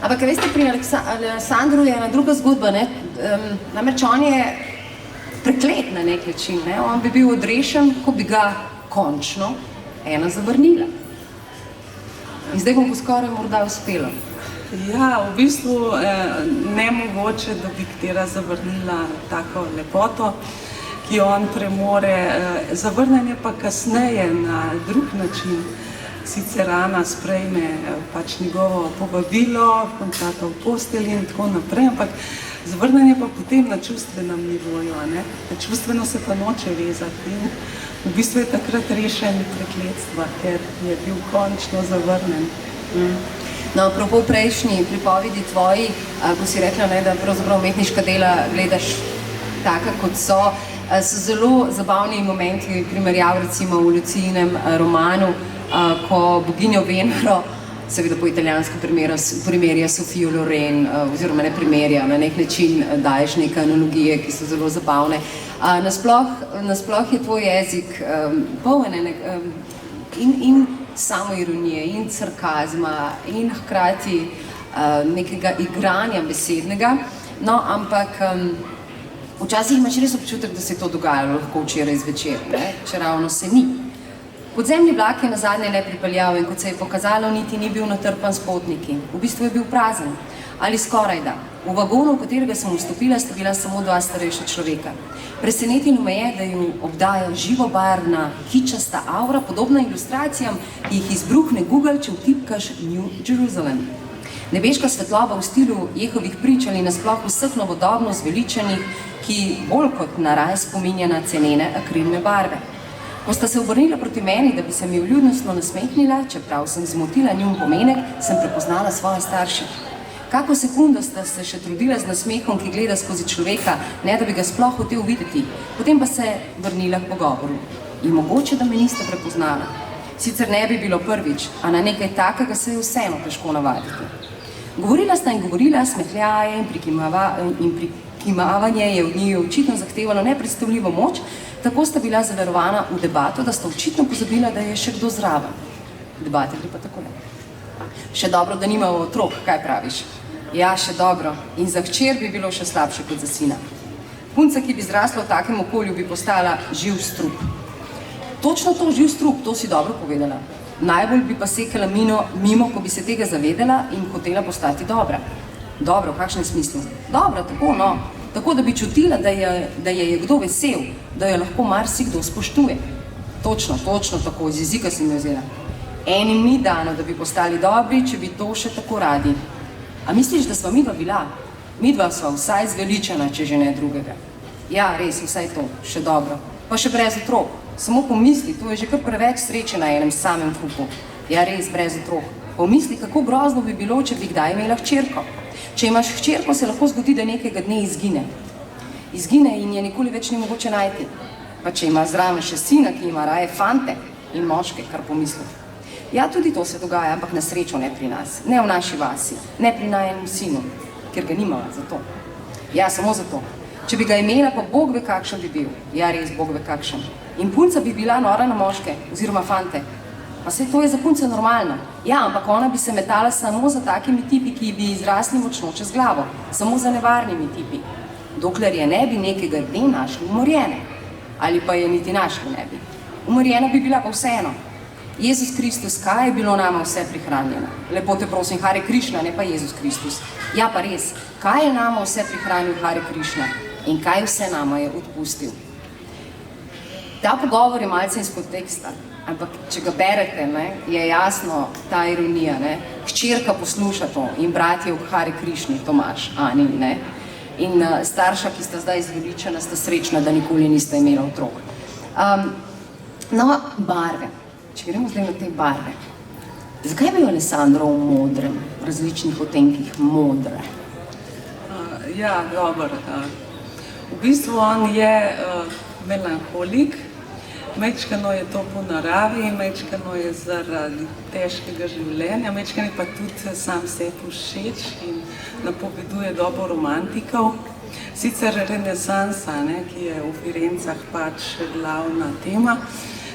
Ampak veste, pri Alessandru je ena druga zgodba, namreč on je preklet na nek način, on bi bil odrešen, ko bi ga končno ena zavrnila. In zdaj bom skoraj morda uspela. Ja, v bistvu nemogoče, da bi katera zavrnila tako lepoto, ki jo on premore. Zavrnjen je pa kasneje na drug način. Cicerana sprejme pač njegovo povabilo, končata v postelji in tako naprej, ampak zavrnjen je pa potem na čustvenem nivoju, ne? Čustveno se pa noče vezati in v bistvu je takrat rešen prekletstva, ker je bil končno zavrnjen. No, apropo prejšnji pripovedi tvoji, ko si rekla, ne, da pravzaprav umetniška dela gledaš taka, kot so zelo zabavni momenti primerjav recimo v Lucijinem romanu, ko boginjo Venero, seveda po italijansko primerja Sofijo Loren, oziroma ne primerja, na nek način daješ neke analogije, ki so zelo zabavne. Nasploh je tvoj jezik poln in samoironije, in sarkazma, in hkrati nekega igranja besednega, no, ampak včasih imaš res občutek, da se je to dogajalo lahko včeraj zvečer, ne, če ravno se ni. Podzemni vlak je nazadnje le pripeljal in kot se je pokazalo, niti ni bil natrpan s potniki. V bistvu je bil prazen. Ali skorajda. V vagonu, v katerega sem vstopila, sta bila samo dva starejša človeka. Presenetilo me je, da ju obdaja živobarvna, kičasta aura, podobna ilustracijam, ki jih izbruhne Google, če vtipkaš New Jerusalem. Nebeška svetloba v stilu Jehovih prič ali nasploh vseh novodobno zveličenih, ki bolj kot na raj spominja na cenene akrilne barve. Ko sta se obrnila proti meni, da bi se mi vljudnostno nasmehnila, čeprav sem zmotila njun pomenek, sem prepoznala svoje starše. Kako sekundo sta se še trudila z nasmehom, ki gleda skozi človeka, ne da bi ga sploh hotel videti, potem pa se vrnila k pogovoru. In mogoče, da me nista prepoznala. Sicer ne bi bilo prvič, a na nekaj takega se je vseeno težko navaditi. Govorila sta in govorila, smehljaje in prikimavanje je od njiju očitno zahtevalo nepredstavljivo moč, tako sta bila zaverovana v debato, da sta očitno pozabila, da je še kdo zraven. Debate gre pa takole. Še dobro, da nimamo otrok, kaj praviš? Ja, še dobro. In za hčer bi bilo še slabše kot za sina. Punca, ki bi zrasla v takem okolju, bi postala živ strup. Točno to, živ strup, to si dobro povedala. Najbolj bi pa sekala mimo, ko bi se tega zavedala in hotela postati dobra. Dobro, v kakšnem smislu? Dobro, tako, no. Tako, da bi čutila, da je kdo vesel, da jo lahko marsikdo spoštuje. Točno tako, iz jezika si me vzela. Enim ni dano, da bi postali dobri, če bi to še tako radi. A misliš, da sva midva bila? Midva sva vsaj zveličana, če že ne drugega. Ja, res, vsaj to, še dobro. Pa še brez otrok. Samo pomisli, to je že kar preveč sreče na enem samem kupu. Ja, res, brez otrok. Pomisli, kako grozno bi bilo, če bi kdaj imela hčerko. Če imaš hčerko, se lahko zgodi, da nekega dne izgine. Izgine in je nikoli več ni mogoče najti. Pa če ima zraven še sina, ki ima raje fante in moške, kar pomisli. Ja, tudi to se dogaja, ampak na srečo ne pri nas. Ne v naši vasi, ne pri najenem sinu, ker ga nimava za to. Ja, samo za to. Če bi ga imela, pa Bog ve kakšen bi bil. Ja, res, Bog ve kakšen. In punca bi bila nora na moške, oziroma fante. Pa saj to je za punce normalno. Ja, ampak ona bi se metala samo za takimi tipi, ki bi izrasli močno čez glavo. Samo za nevarnimi tipi. Dokler je ne bi nekega dne našli umorjene. Ali pa je niti našli ne bi. Umorjena bi bila pa vseeno. Jezus Kristus, kaj je bilo nama vse prihranjeno? Lepo te prosim, Hare Krišna, ne pa Jezus Kristus. Ja, pa res, kaj je nama vse prihranil Hare Krišna? In kaj vse nama je odpustil? Ta pogovor je malce iz konteksta. Ampak, če ga berete, ne, je jasno ta ironija, ne. Hčerka posluša to in brat je v Hare Krišni, Tomaž, Ani, ne. In starša, ki sta zdaj zveličena, sta srečna, da nikoli nista imela otrok. No, barve. Če gremo zdaj na te barve. Zakaj je bil Alessandro v modrem, v različnih otenkih modre? Ja, dobro. V bistvu on je melanholik. Mečkano je to po naravi, mečkano je zaradi težkega življenja, mečkano je pa tudi sam sebi všeč in napoveduje dobo romantikov. Sicer renesansa, ne, ki je v Firencah pač glavna tema,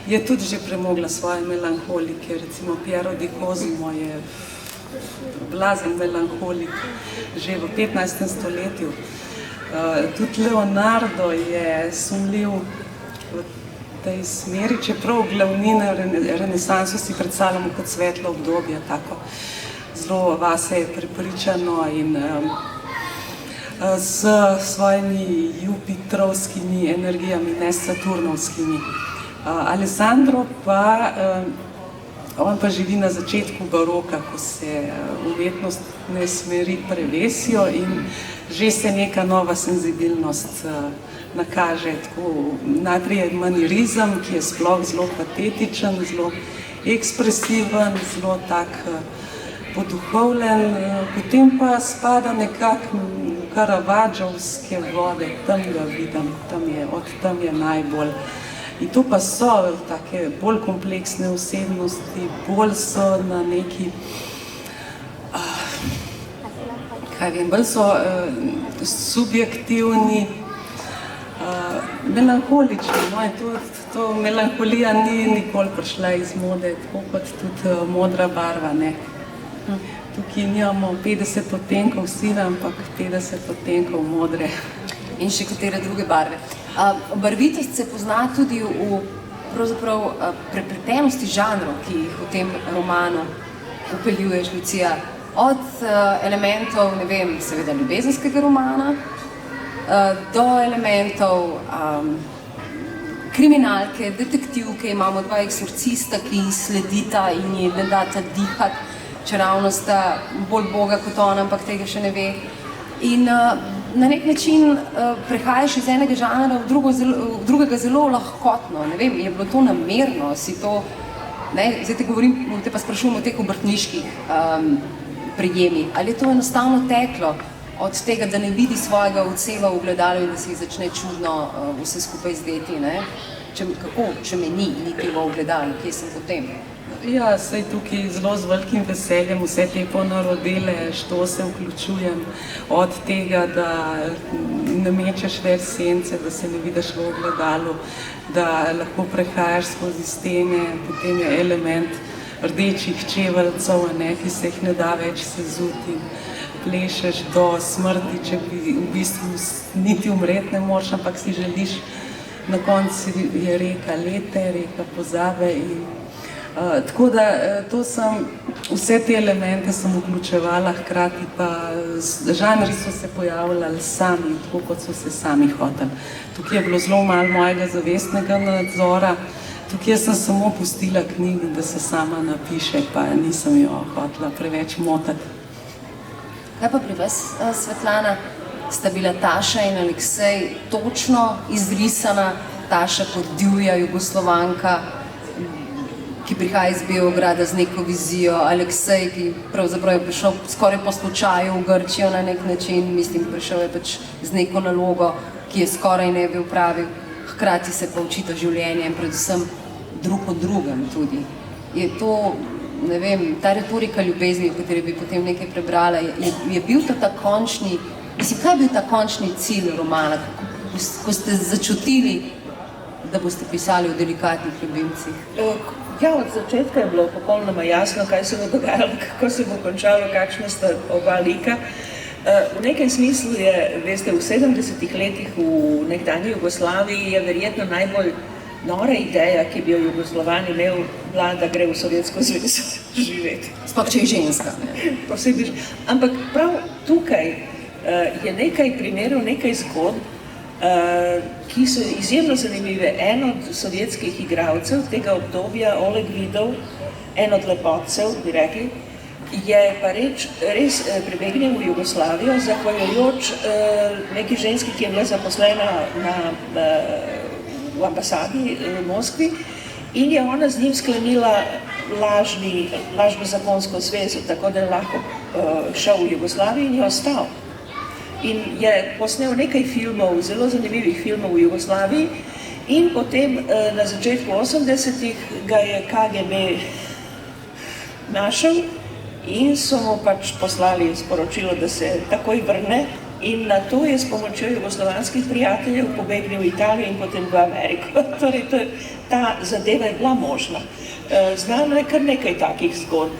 je tudi že premogla svoje melanholike. Recimo Piero di Cosimo je blazen melanholik že v 15. stoletju. Tudi Leonardo je sumljiv v tej smeri, čeprav glavnine renesanso si predstavljamo kot svetlo obdobje, tako zelo vase je prepričano in s svojimi jupitrovskimi energijami, ne saturnovskimi. Alessandro pa On pa živi na začetku baroka, ko se umetnostne smeri prevesijo in že se neka nova senzibilnost nakaže. Tako, najprej je manirizem, ki je sploh zelo patetičen, zelo ekspresiven, zelo tak poduhovljen, potem pa spada nekako Karavadžovske vode, tam ga vidim, od tam je najbolj. In to pa so take bolj kompleksne osebnosti, bolj so na neki, bolj so subjektivni, melankolični. No, in to melankolija ni nikoli prišla iz mode, tako kot tudi modra barva, ne. Tukaj nimamo 50 odtenkov sive, ampak 50 odtenkov modre. In še katere druge barve. Barvitost se pozna tudi v pravzaprav prepletenosti žanrov, ki jih v tem romanu vpeljuješ, Lucija. Od elementov, ne vem, seveda ljubezenskega romana, do elementov kriminalke, detektivke, imamo dva eksorcista, ki ji sledita in ji ne data dihati, čeravno sta bolj boga kot ona, ampak tega še ne ve. In na nek način prehajaš iz enega žanra v drugega zelo lahkotno. Ne vem, je bilo to namerno, si to, ne, zdaj te pa sprašujem o teh obrtniških prijemih. Ali je to enostavno teklo od tega, da ne vidi svojega odseva v ogledalu in da se jih začne čudno vse skupaj zdeti, ne? Kako, če me niti v ogledalu, kje sem potem? Ja, saj tukaj zelo z velikim veseljem vse te ponarodele štose vključujem, od tega, da ne mečeš več sence, da se ne vidiš v ogledalu, da lahko prehajaš skozi stene, potem je element rdečih čeveljcev, ki se jih ne da več sezuti, plešeš do smrti, če bi v bistvu niti umreti ne moreš, ampak si želiš, na koncu je reka lete, reka pozabe in tako da vse te elemente sem vključevala, hkrati pa žanri so se pojavljali sami, tako kot so se sami hoteli. Tukaj je bilo zelo malo mojega zavestnega nadzora, tukaj sem samo pustila knjigo, da se sama napiše, pa nisem jo hotela preveč motati. Kaj pa pri vas, Svetlana? Sta bila Taša in Aleksej točno izrisana, Taša kot divja jugoslovanka, ki prihaja iz Beograda z neko vizijo, Aleksej, ki pravzaprav je prišel skoraj po slučaju v Grčijo na nek način, mislim, prišel je pač z neko nalogo, ki je skoraj ne bi opravil, hkrati se pa učita življenje in predvsem drug od drugem tudi. Je to, ne vem, ta retorika ljubezni, v kateri bi potem nekaj prebrala, je bil to ta končni, mislim, kaj je bil ta končni cilj romana, ko ste začutili, da boste pisali o delikatnih ljubimcih? Ja, od začetka je bilo popolnoma jasno, kaj se bo dogajalo, kako se bo končalo, kakšna sta oba lika. V nekem smislu je, veste, v 70-ih letih v nekdanji Jugoslaviji je verjetno najbolj nora ideja, ki bi jo Jugoslovan imel, bila, da gre v Sovjetsko zvezo živeti. Sploh, če je ženska, ne? Posebej, ampak prav tukaj je nekaj primerov, nekaj zgodb, ki so izjemno zanimive. En od sovjetskih igralcev tega obdobja, Oleg Vidov, en od lepotcev, bi rekli, je pa res prebegnil v Jugoslavijo, zahvaljujoč neki ženski, ki je bila zaposlena v ambasadi v Moskvi in je ona z njim sklenila lažno zakonsko zvezo, tako da je lahko šel v Jugoslavijo in je ostal. In je posnel nekaj filmov, zelo zanimivih filmov v Jugoslaviji in potem na začetku 80-ih ga je KGB našel in so mu pač poslali sporočilo, da se takoj vrne in na to je s pomočjo jugoslovanskih prijateljev pobegnil v Italijo in potem v Ameriko. Torej, ta zadeva je bila možna. Znano je kar nekaj takih zgodb.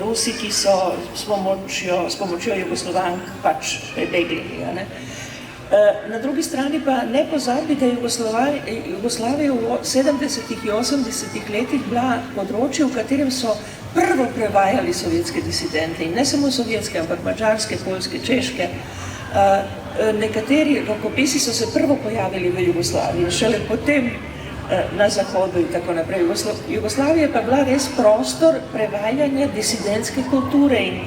Rusi, ki so s pomočjo Jugoslovank pač prebegnili. Na drugi strani pa ne pozabi, da je Jugoslavija v 70-ih in 80-ih letih bila področje, v katerem so prvo prevajali sovjetske disidente in ne samo sovjetske, ampak mačarske, poljske, češke. Nekateri rokopisi so se prvo pojavili v Jugoslaviji, šele potem na Zahodu in tako naprej. Jugoslavija pa bila res prostor prevaljanja disidentske kulture in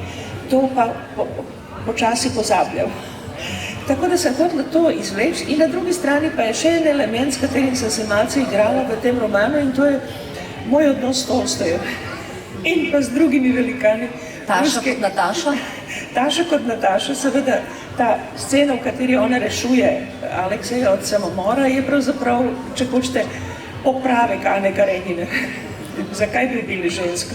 to pa počasi pozabljal. Tako da sem hotela to izvleči in na drugi strani pa je še en element, s katerim sem se malce igrala v tem romanu in to je moj odnos s Tolstojem in pa z drugimi velikani. Taša kot Nataša? Taša kot Nataša, seveda ta scena, v kateri ona rešuje Alekseja od samomora, je pravzaprav, če hočete, popravek Ane Karenine. Zakaj bi bili ženska,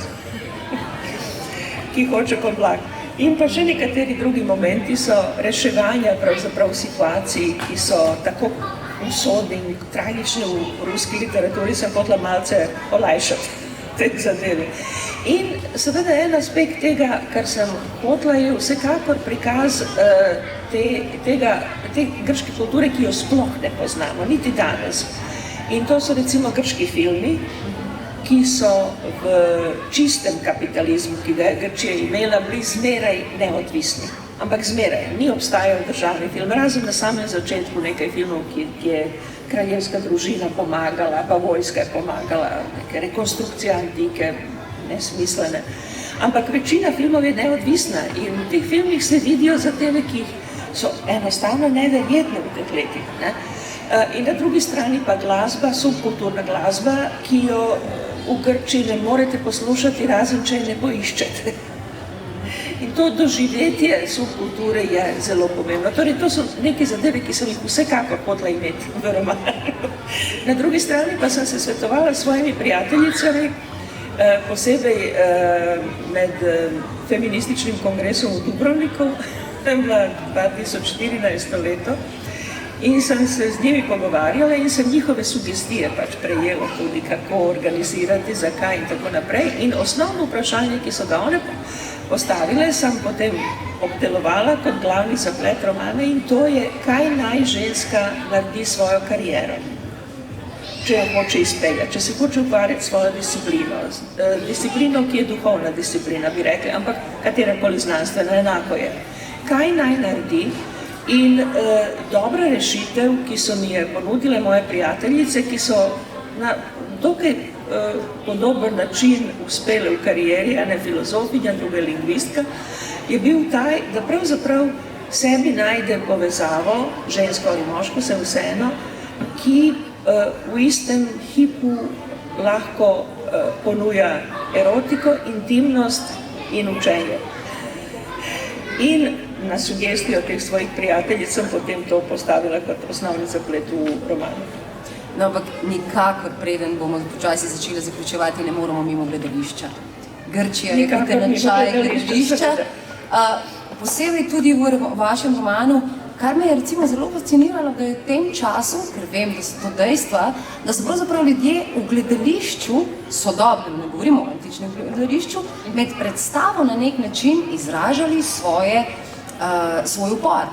ki hoče kot vlak. In pa še nekateri drugi momenti so reševanja pravzaprav situacij, ki so tako usodni in tragični v ruski literaturi, sem hotela malce olajšati te zadeve. In seveda en aspekt tega, kar sem hotela, je vsekakor prikaz te grške kulture, ki jo sploh ne poznamo, niti danes. In to so recimo grški filmi, ki so v čistem kapitalizmu, ki ga je Grčija imela, bili zmeraj neodvisni. Ampak zmeraj, ni obstajal državni film, razen na samem začetku nekaj filmov, ki je kraljevska družina pomagala, pa vojska je pomagala, neke rekonstrukcije antike, nesmislene. Ampak večina filmov je neodvisna in v teh filmih se vidijo zadeve, ki so enostavno neverjetne v teh letih. Ne? In na drugi strani pa glasba, subkulturna glasba, ki jo v Grčiji ne morete poslušati, razen če ne poiščete. In to doživetje subkulture je zelo pomembno. Torej, to so neke zadeve, ki sem jih vsekakor hotela imeti v romanu. Na drugi strani pa sem se svetovala s svojimi prijateljicami, posebej med feminističnim kongresom v Dubrovniku, to je bila 2014 leto, in sem se z njimi pogovarjala in sem njihove sugestije pač prejela tudi, kako organizirati, zakaj in tako naprej. In osnovno vprašanje, ki so ga one postavile, sem potem obdelovala kot glavni zaplet romana in to je, kaj naj ženska naredi svojo kariero, če jo hoče izpeljati, če se hoče ukvarjati svojo disciplino. Disciplino, ki je duhovna disciplina, bi rekli, ampak katerakoli znanstvena, enako je. Kaj naj naredi? In dobra rešitev, ki so mi je ponudile moje prijateljice, ki so na dokaj podoben način uspele v karieri, ena filozofinja, druga lingvistka, je bil taj, da pravzaprav sebi najde povezavo, žensko ali moško, se vseeno, ki v istem hipu lahko ponuja erotiko, intimnost in učenje. In na sugestijo teh svojih prijateljic sem potem to postavila kot osnovni zaplet v romanu. No, ampak nikakor, preden bomo počasi začeli zaključevati, ne moramo mimo gledališča. Grčija je kot enačaj gledališča. Posebej tudi v vašem romanu, kar me je recimo zelo fasciniralo, da je v tem času, ker vem, da so to dejstva, da so pravzaprav ljudje v gledališču, sodobnem, ne govorimo o antičnem gledališču, med predstavo na nek način izražali svoj upor.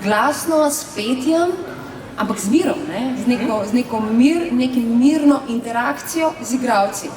Glasno, s petjem, ampak z mirom, z neko mirno interakcijo z igralci.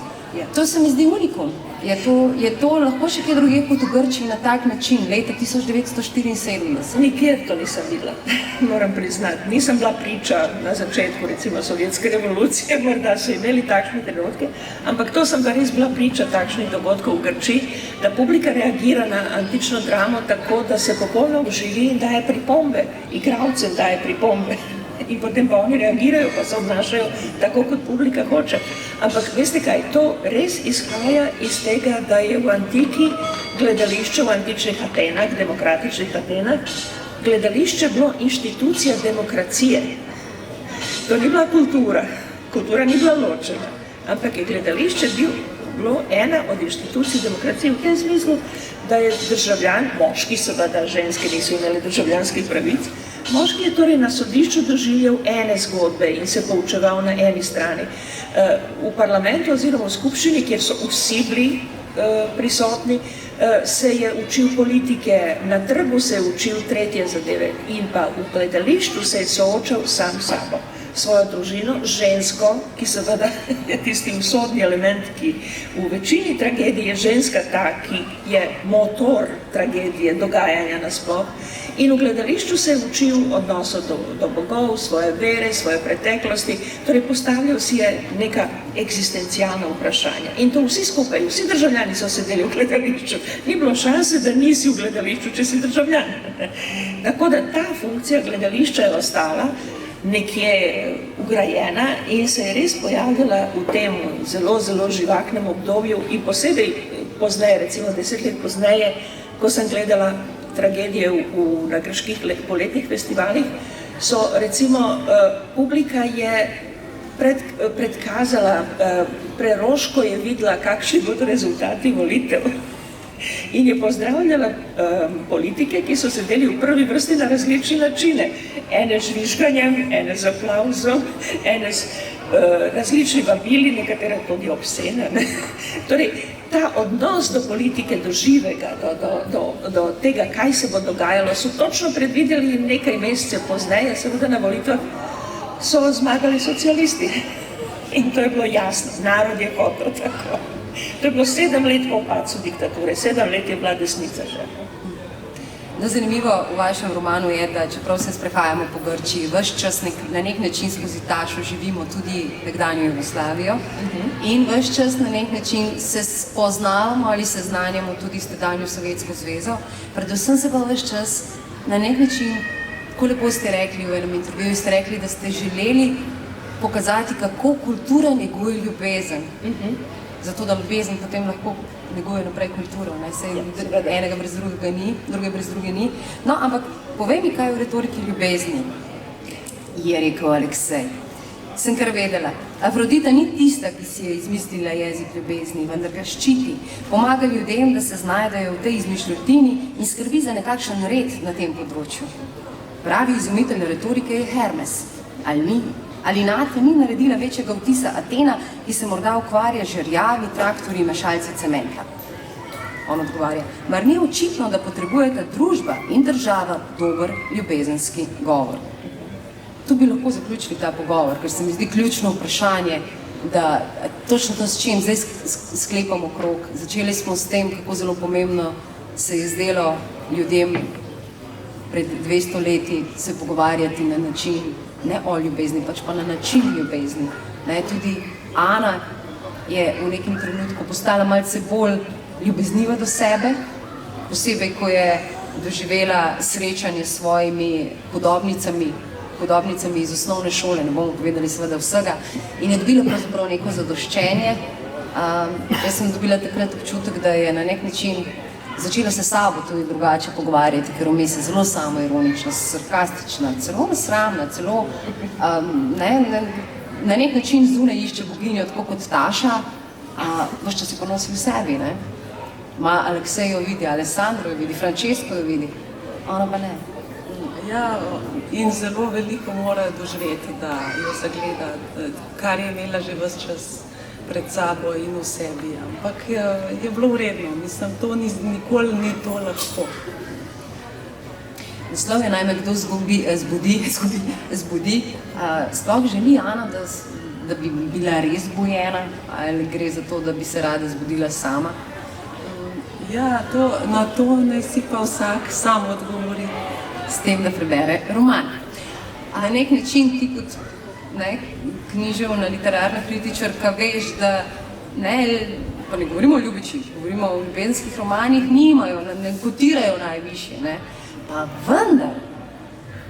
To se mi zdi unikum. Je to lahko še kje drugje kot v Grčiji na tak način, leta 1974? Nikjer to nisem videla, moram priznati. Nisem bila priča na začetku, recimo, sovjetske revolucije, morda so imeli takšne trenutke, ampak to sem pa res bila priča takšnih dogodkov v Grčiji, da publika reagira na antično dramo tako, da se popolnoma vživi in daje pripombe, igralcem daje pripombe. In potem pa oni reagirajo, pa se obnašajo tako, kot publika hoče. Ampak veste kaj, to res izhaja iz tega, da je v antiki gledališče, v antičnih Atenah, demokratičnih Atenah, gledališče bilo inštitucija demokracije. To ni bila kultura, kultura ni bila ločena, ampak je gledališče bilo ena od inštitucij demokracije v tem smislu, da je državljan, moški seveda, ženske niso imeli državljanskih pravic, moški je torej na sodišču doživljal ene zgodbe in se poučeval na eni strani. V parlamentu oziroma v skupščini, kjer so vsi bili prisotni, se je učil politike, na trgu se je učil tretje zadeve in pa v gledališču se je soočal sam s sabo. svojo družino, žensko, ki seveda je tisti usodni element, ki v večini tragedije je ženska ta, ki je motor tragedije, dogajanja nasploh. In v gledališču se je učil odnosov do bogov, svoje vere, svoje preteklosti, torej postavljal si je neka eksistencialna vprašanja. In to vsi skupaj, vsi državljani so sedeli v gledališču. Ni bilo šanse, da nisi v gledališču, če si državljan. Tako da ta funkcija gledališča je ostala nekje ugrajena in se je res pojavila v tem zelo, zelo živahnem obdobju in posebej pozneje, recimo 10 let pozneje, ko sem gledala tragedije na grških poletnih festivalih, so recimo publika je predkazala, preroško je videla, kakšni bodo rezultati volitev. In je pozdravljala politike, ki so sedeli v prvi vrsti na različne načine. Ene z žvižganjem, ene z aplauzom, ene z različni vabili, nekatere tudi obscene. Torej, ta odnos do politike, do živega, do tega, kaj se bo dogajalo, so točno predvideli nekaj mesecev pozneje, seveda na volitvah so zmagali socialisti. In to je bilo jasno, narod je hotel tako. To je bilo 7 let po padcu diktature, 7 let je bila desnica že. No, zanimivo v vašem romanu je, da čeprav se sprehajamo po Grčiji, ves čas na nek način skozi Tašo živimo tudi nekdanjo Jugoslavijo in ves čas na nek način se spoznavamo ali seznanjamo tudi s tedanjo Sovjetsko zvezo. Predvsem se pa ves čas na nek način, tako lepo ste rekli v enem intervjuju, ste rekli, da ste želeli pokazati, kako kultura neguje ljubezen. Zato, da ljubezen potem lahko neguje naprej kulturo, enega brez drugega ni, druge brez druge ni. No, ampak povej mi, kaj je v retoriki ljubezni, je rekel Aleksej. Sem kar vedela. Afrodita ni tista, ki si je izmislila jezik ljubezni, vendar ga ščiti, pomaga ljudem, da se znajdejo v tej izmišljotini in skrbi za nekakšen red na tem področju. Pravi izumitelj retorike je Hermes, ali ni? Ali nate ni naredila večjega vtisa Atena, ki se morda ukvarja žerjavi, traktorji, mešalci cementa? On odgovarja, mar ni očitno, da potrebujeta družba in država dober ljubezenski govor? Tu bi lahko zaključili ta pogovor, ker se mi zdi ključno vprašanje, da točno to s čim zdaj sklepamo krog. Začeli smo s tem, kako zelo pomembno se je zdelo ljudem pred 200 leti se pogovarjati na način, ne o ljubezni, pač pa na način ljubezni. Tudi Ana je v nekem trenutku postala malce bolj ljubezniva do sebe, posebej, ko je doživela srečanje s svojimi podobnicami iz osnovne šole, ne bomo povedali seveda vsega, in je dobila pravzaprav neko zadoščenje. Jaz sem dobila takrat občutek, da je na nek način začela se sabo tudi drugače pogovarjati, ker vmes je zelo samoironična, sarkastična, celo nesramna, celo na nek način zunaj išče boginjo, tako kot Taša, ves čas jo ponosi v sebi. Ma Aleksej jo vidi, Alessandro jo vidi, Francesco jo vidi, ona pa ne. Ja, in zelo veliko mora doživeti, da jo zagleda, kar je imela že ves čas pred sabo in v sebi, ampak je bilo vredno, mislim, to nikoli ni to lahko. Naslov je naj me kdo zbudi, sploh želi Ana, da bi bila res bujena, ali gre za to, da bi se rada zbudila sama? Ja, na to naj si pa vsak sam odgovori. S tem, da prebere roman. Na nek način ti kot književna, literarna kritičarka veš, da pa ne govorimo o ljubičih, govorimo o ljubezenskih romanih, nimajo, ne kotirajo najvišje, pa vendar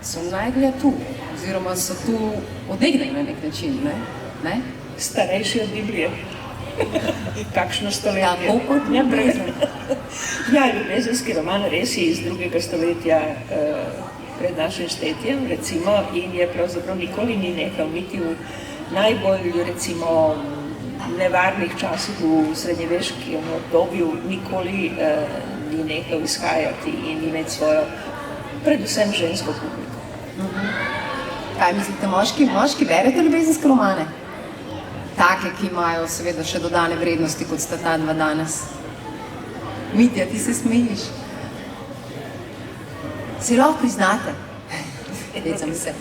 so najdlje tu, oziroma so tu odnegdaj na nek način, ne? Starejši od Biblije. Kakšno stoletje. Ja, kot ljubezen. Ja, ljubezenski roman res je iz 2. stoletja pred našim štetjem, recimo, in je pravzaprav nikoli ni nehal, niti v najbolj, recimo, nevarnih časih v srednjeveškem obdobju nikoli ni nehal izhajati in imeti svojo, predvsem žensko publiko. Kaj mislite, moški berete ljubezenske romane? Take, ki imajo seveda še dodane vrednosti, kot sta ta dva danes. Mitja, ti se smejiš. Si lahko priznate. Hecam se.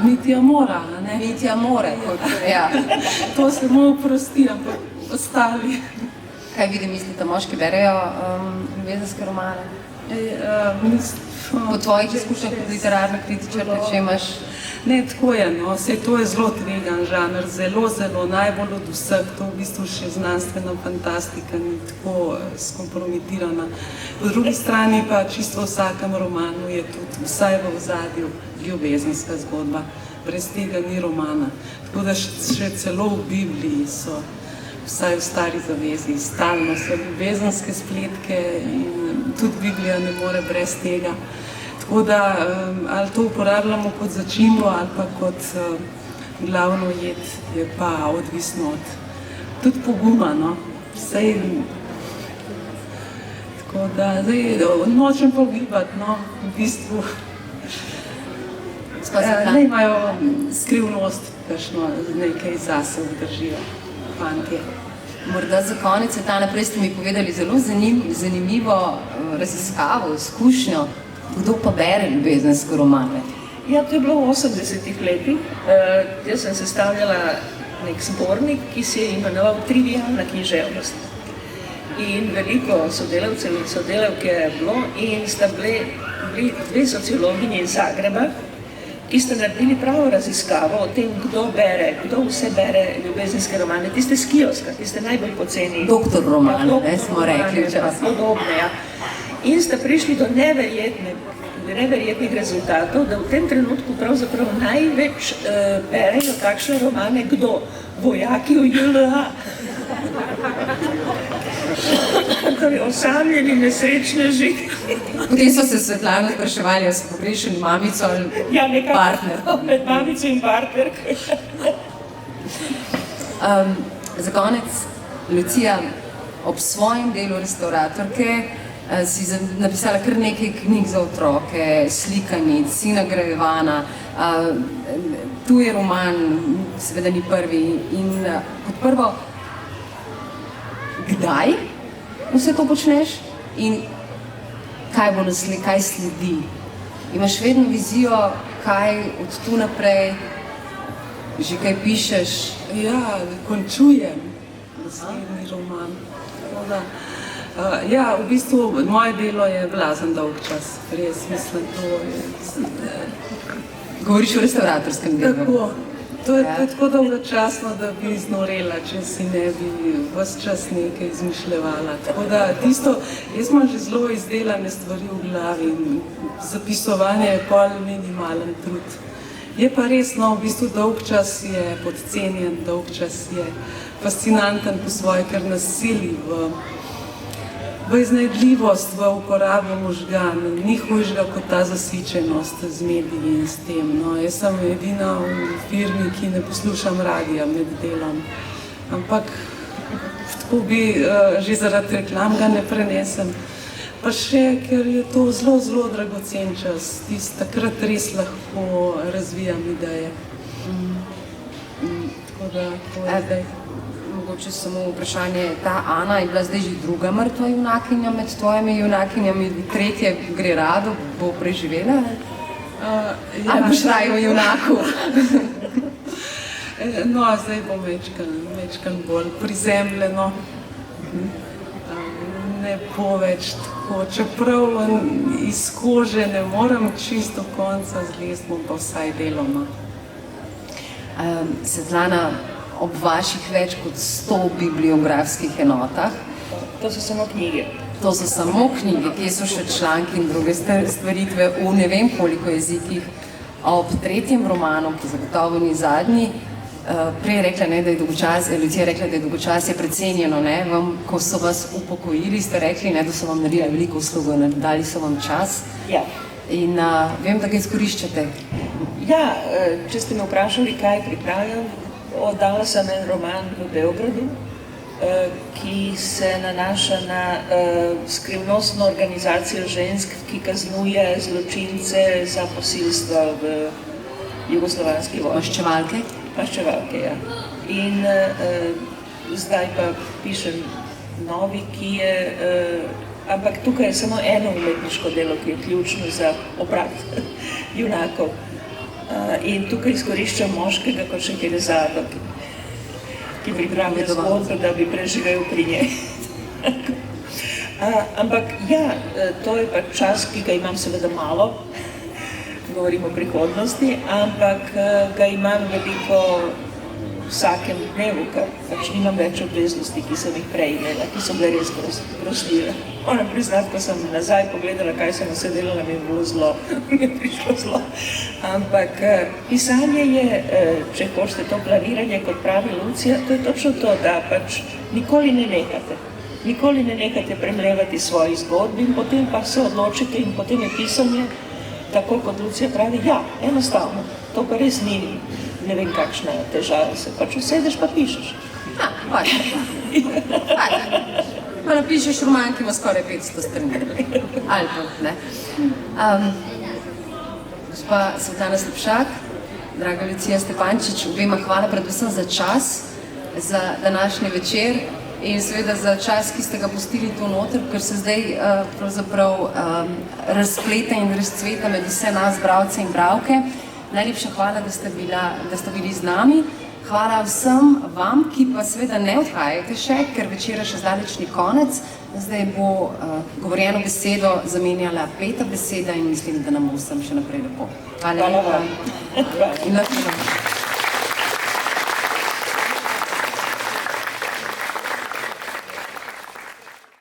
Niti Amora, a ne? Niti Amore, ja. To se mu oprosti, ampak ostali. Kaj vi mislite, moški berejo ljubezenske romane? Po tvojih izkušnjah kot literarna kritičarka, če imaš? Ne, tako je, no, saj to je zelo tvegan žanr, zelo, najbolj od vseh, to v bistvu še znanstvena fantastika ni tako skompromitirana. Po drugi strani pa čisto v vsakem romanu je tudi vsaj v ozadju ljubezenska zgodba, brez tega ni romana. Tako da še celo v Bibliji so, vsaj v Stari zavezi, stalno so ljubezenske spletke in tudi Biblija ne more brez tega. Tako da ali to uporabljamo kot začimbo ali pa kot glavno jed, je pa odvisno od tudi poguma, no. Sej, tako da, zdaj, nočem pa ugibati, no, v bistvu ne imajo skrivnost, kakšno nekaj zase obdržijo, fantje. Morda za konec, naprej ste mi povedali zelo zanimivo raziskavo, izkušnjo. Kdo pa bere ljubezenske romane? Ja, to je bilo v 80-ih letih. Jaz sem sestavljala nek zbornik, ki se je imenoval Trivialna književnost. In veliko sodelavcev in sodelavke je bilo in sta bili dve sociologinje iz Zagreba, ki sta naredili pravo raziskavo o tem, kdo vse bere ljubezenske romane, tiste s kioska, tiste najbolj poceni. Doktor romane, smo rekli včasih. Podobne, ja. In sta prišli do neverjetnih rezultatov, da v tem trenutku pravzaprav največ berejo takšne romane, kdo? Vojaki v JLA. Torej, osamljeni nesrečneži. Potem so se Svetlana spraševali, ali so pogrešali mamico ali partner. Med mamico in partnerko. Za konec, Lucija, ob svojem delu restauratorke si napisala kar nekaj knjig za otroke, slikanic, si nagrajevana. Tu je roman, seveda ni prvi. In kot prvo, kdaj vse to počneš in kaj bo kaj sledi? Imaš vedno vizijo, kaj od tu naprej, že kaj pišeš? Ja, končujem naslednji roman. Ja, v bistvu moje delo je blazen dolg čas, res mislim, to je... Govoriš o restauratorskem delu? Tako, to je tako dolgočasno, da bi iznorela, če si ne bi ves čas nekaj izmišljevala. Tako da tisto, jaz imam že zelo izdelane stvari v glavi in zapisovanje je pol minimalen trud. Je pa res, no, v bistvu dolg čas je podcenjen, dolg čas je fascinanten po svoje, ker nas sili v iznajdljivost, v uporabo možgan. Ni hujšega kot ta zasičenost z mediji in s tem. No, jaz sem edina v firmi, ki ne poslušam radija med delom. Ampak tako bi že zaradi reklam ga ne prenesem. Pa še, ker je to zelo, zelo dragocen čas. Takrat res lahko razvijam ideje. Tako da, to je zdaj. Mogoče samo vprašanje, ta Ana je bila zdaj že druga mrtva junakinja med tvojimi junakinjami, tretje gre rado, bo preživela? Ali boš raje v junaku? No, zdaj bo mečkan bolj prizemljeno. Ne bo več tako, čeprav iz kože ne morem čisto konca zlezti, bom pa vsaj deloma. Svetlana, ob vaših več kot 100 bibliografskih enotah. To so samo knjige. To so samo knjige, kje so še članki in druge stvaritve v ne vem koliko jezikih. Ob tretjem romanu, ki zagotovo ni zadnji, prej je rekla, da je dolgočasje, Lucija je rekla, da je dolgočasje precenjeno, ne? Ko so vas upokojili, ste rekli, da so vam naredili veliko uslugo, dali so vam čas. Ja. In vem, da ga izkoriščate. Ja, če ste me vprašali, kaj pripravljam, oddala sem en roman v Beogradu, ki se nanaša na skrivnostno organizacijo žensk, ki kaznuje zločince za posilstva v jugoslovanski vojni. Maščevalke? Maščevalke, ja. In zdaj pa pišem novi, ki je ampak tukaj je samo eno umetniško delo, ki je ključno za obrat junakov. In tukaj izkoriščam moškega kot še Helezardo, ki pripravlja zgodbo, da bi preživel pri njej. Ampak ja, to je pač čas, ki ga imam seveda malo, govorim o prihodnosti, ampak ga imam veliko vsakem dnevu, ker pač nimam več obveznosti, ki sem jih prej imela, ki so bile res grozljive. Moram priznati, ko sem nazaj pogledala, kaj sem vse delala, mi je bilo zlo, mi je prišlo zlo. Ampak pisanje je, če hočete to planiranje, kot pravi Lucija, to je točno to, da pač nikoli ne nehate. Nikoli ne nehate premlevati svojih zgodb in potem pa se odločite in potem je pisanje, tako kot Lucija pravi, ja, enostavno, to pa res ni, ne vem kakšna težava, se pač usedeš pa pišeš. Pa napišeš roman, ki ima skoraj 500 strani. Ali pa, ne. Gospa Svetlana Slapšak, draga Lucija Stepančič, obema hvala predvsem za čas, za današnji večer in seveda za čas, ki ste ga pustili tu noter, ker se zdaj pravzaprav razpleta in razcveta med vse nas, bralce in bralke. Najlepša hvala, da ste bili z nami. Hvala vsem vam, ki pa seveda ne odhajate še, ker večera še zdaleč ni konec. Zdaj bo govorjeno besedo zamenjala peta beseda in mislim, da nam bo vsem še naprej lepo. Hvala lepa. In lepo.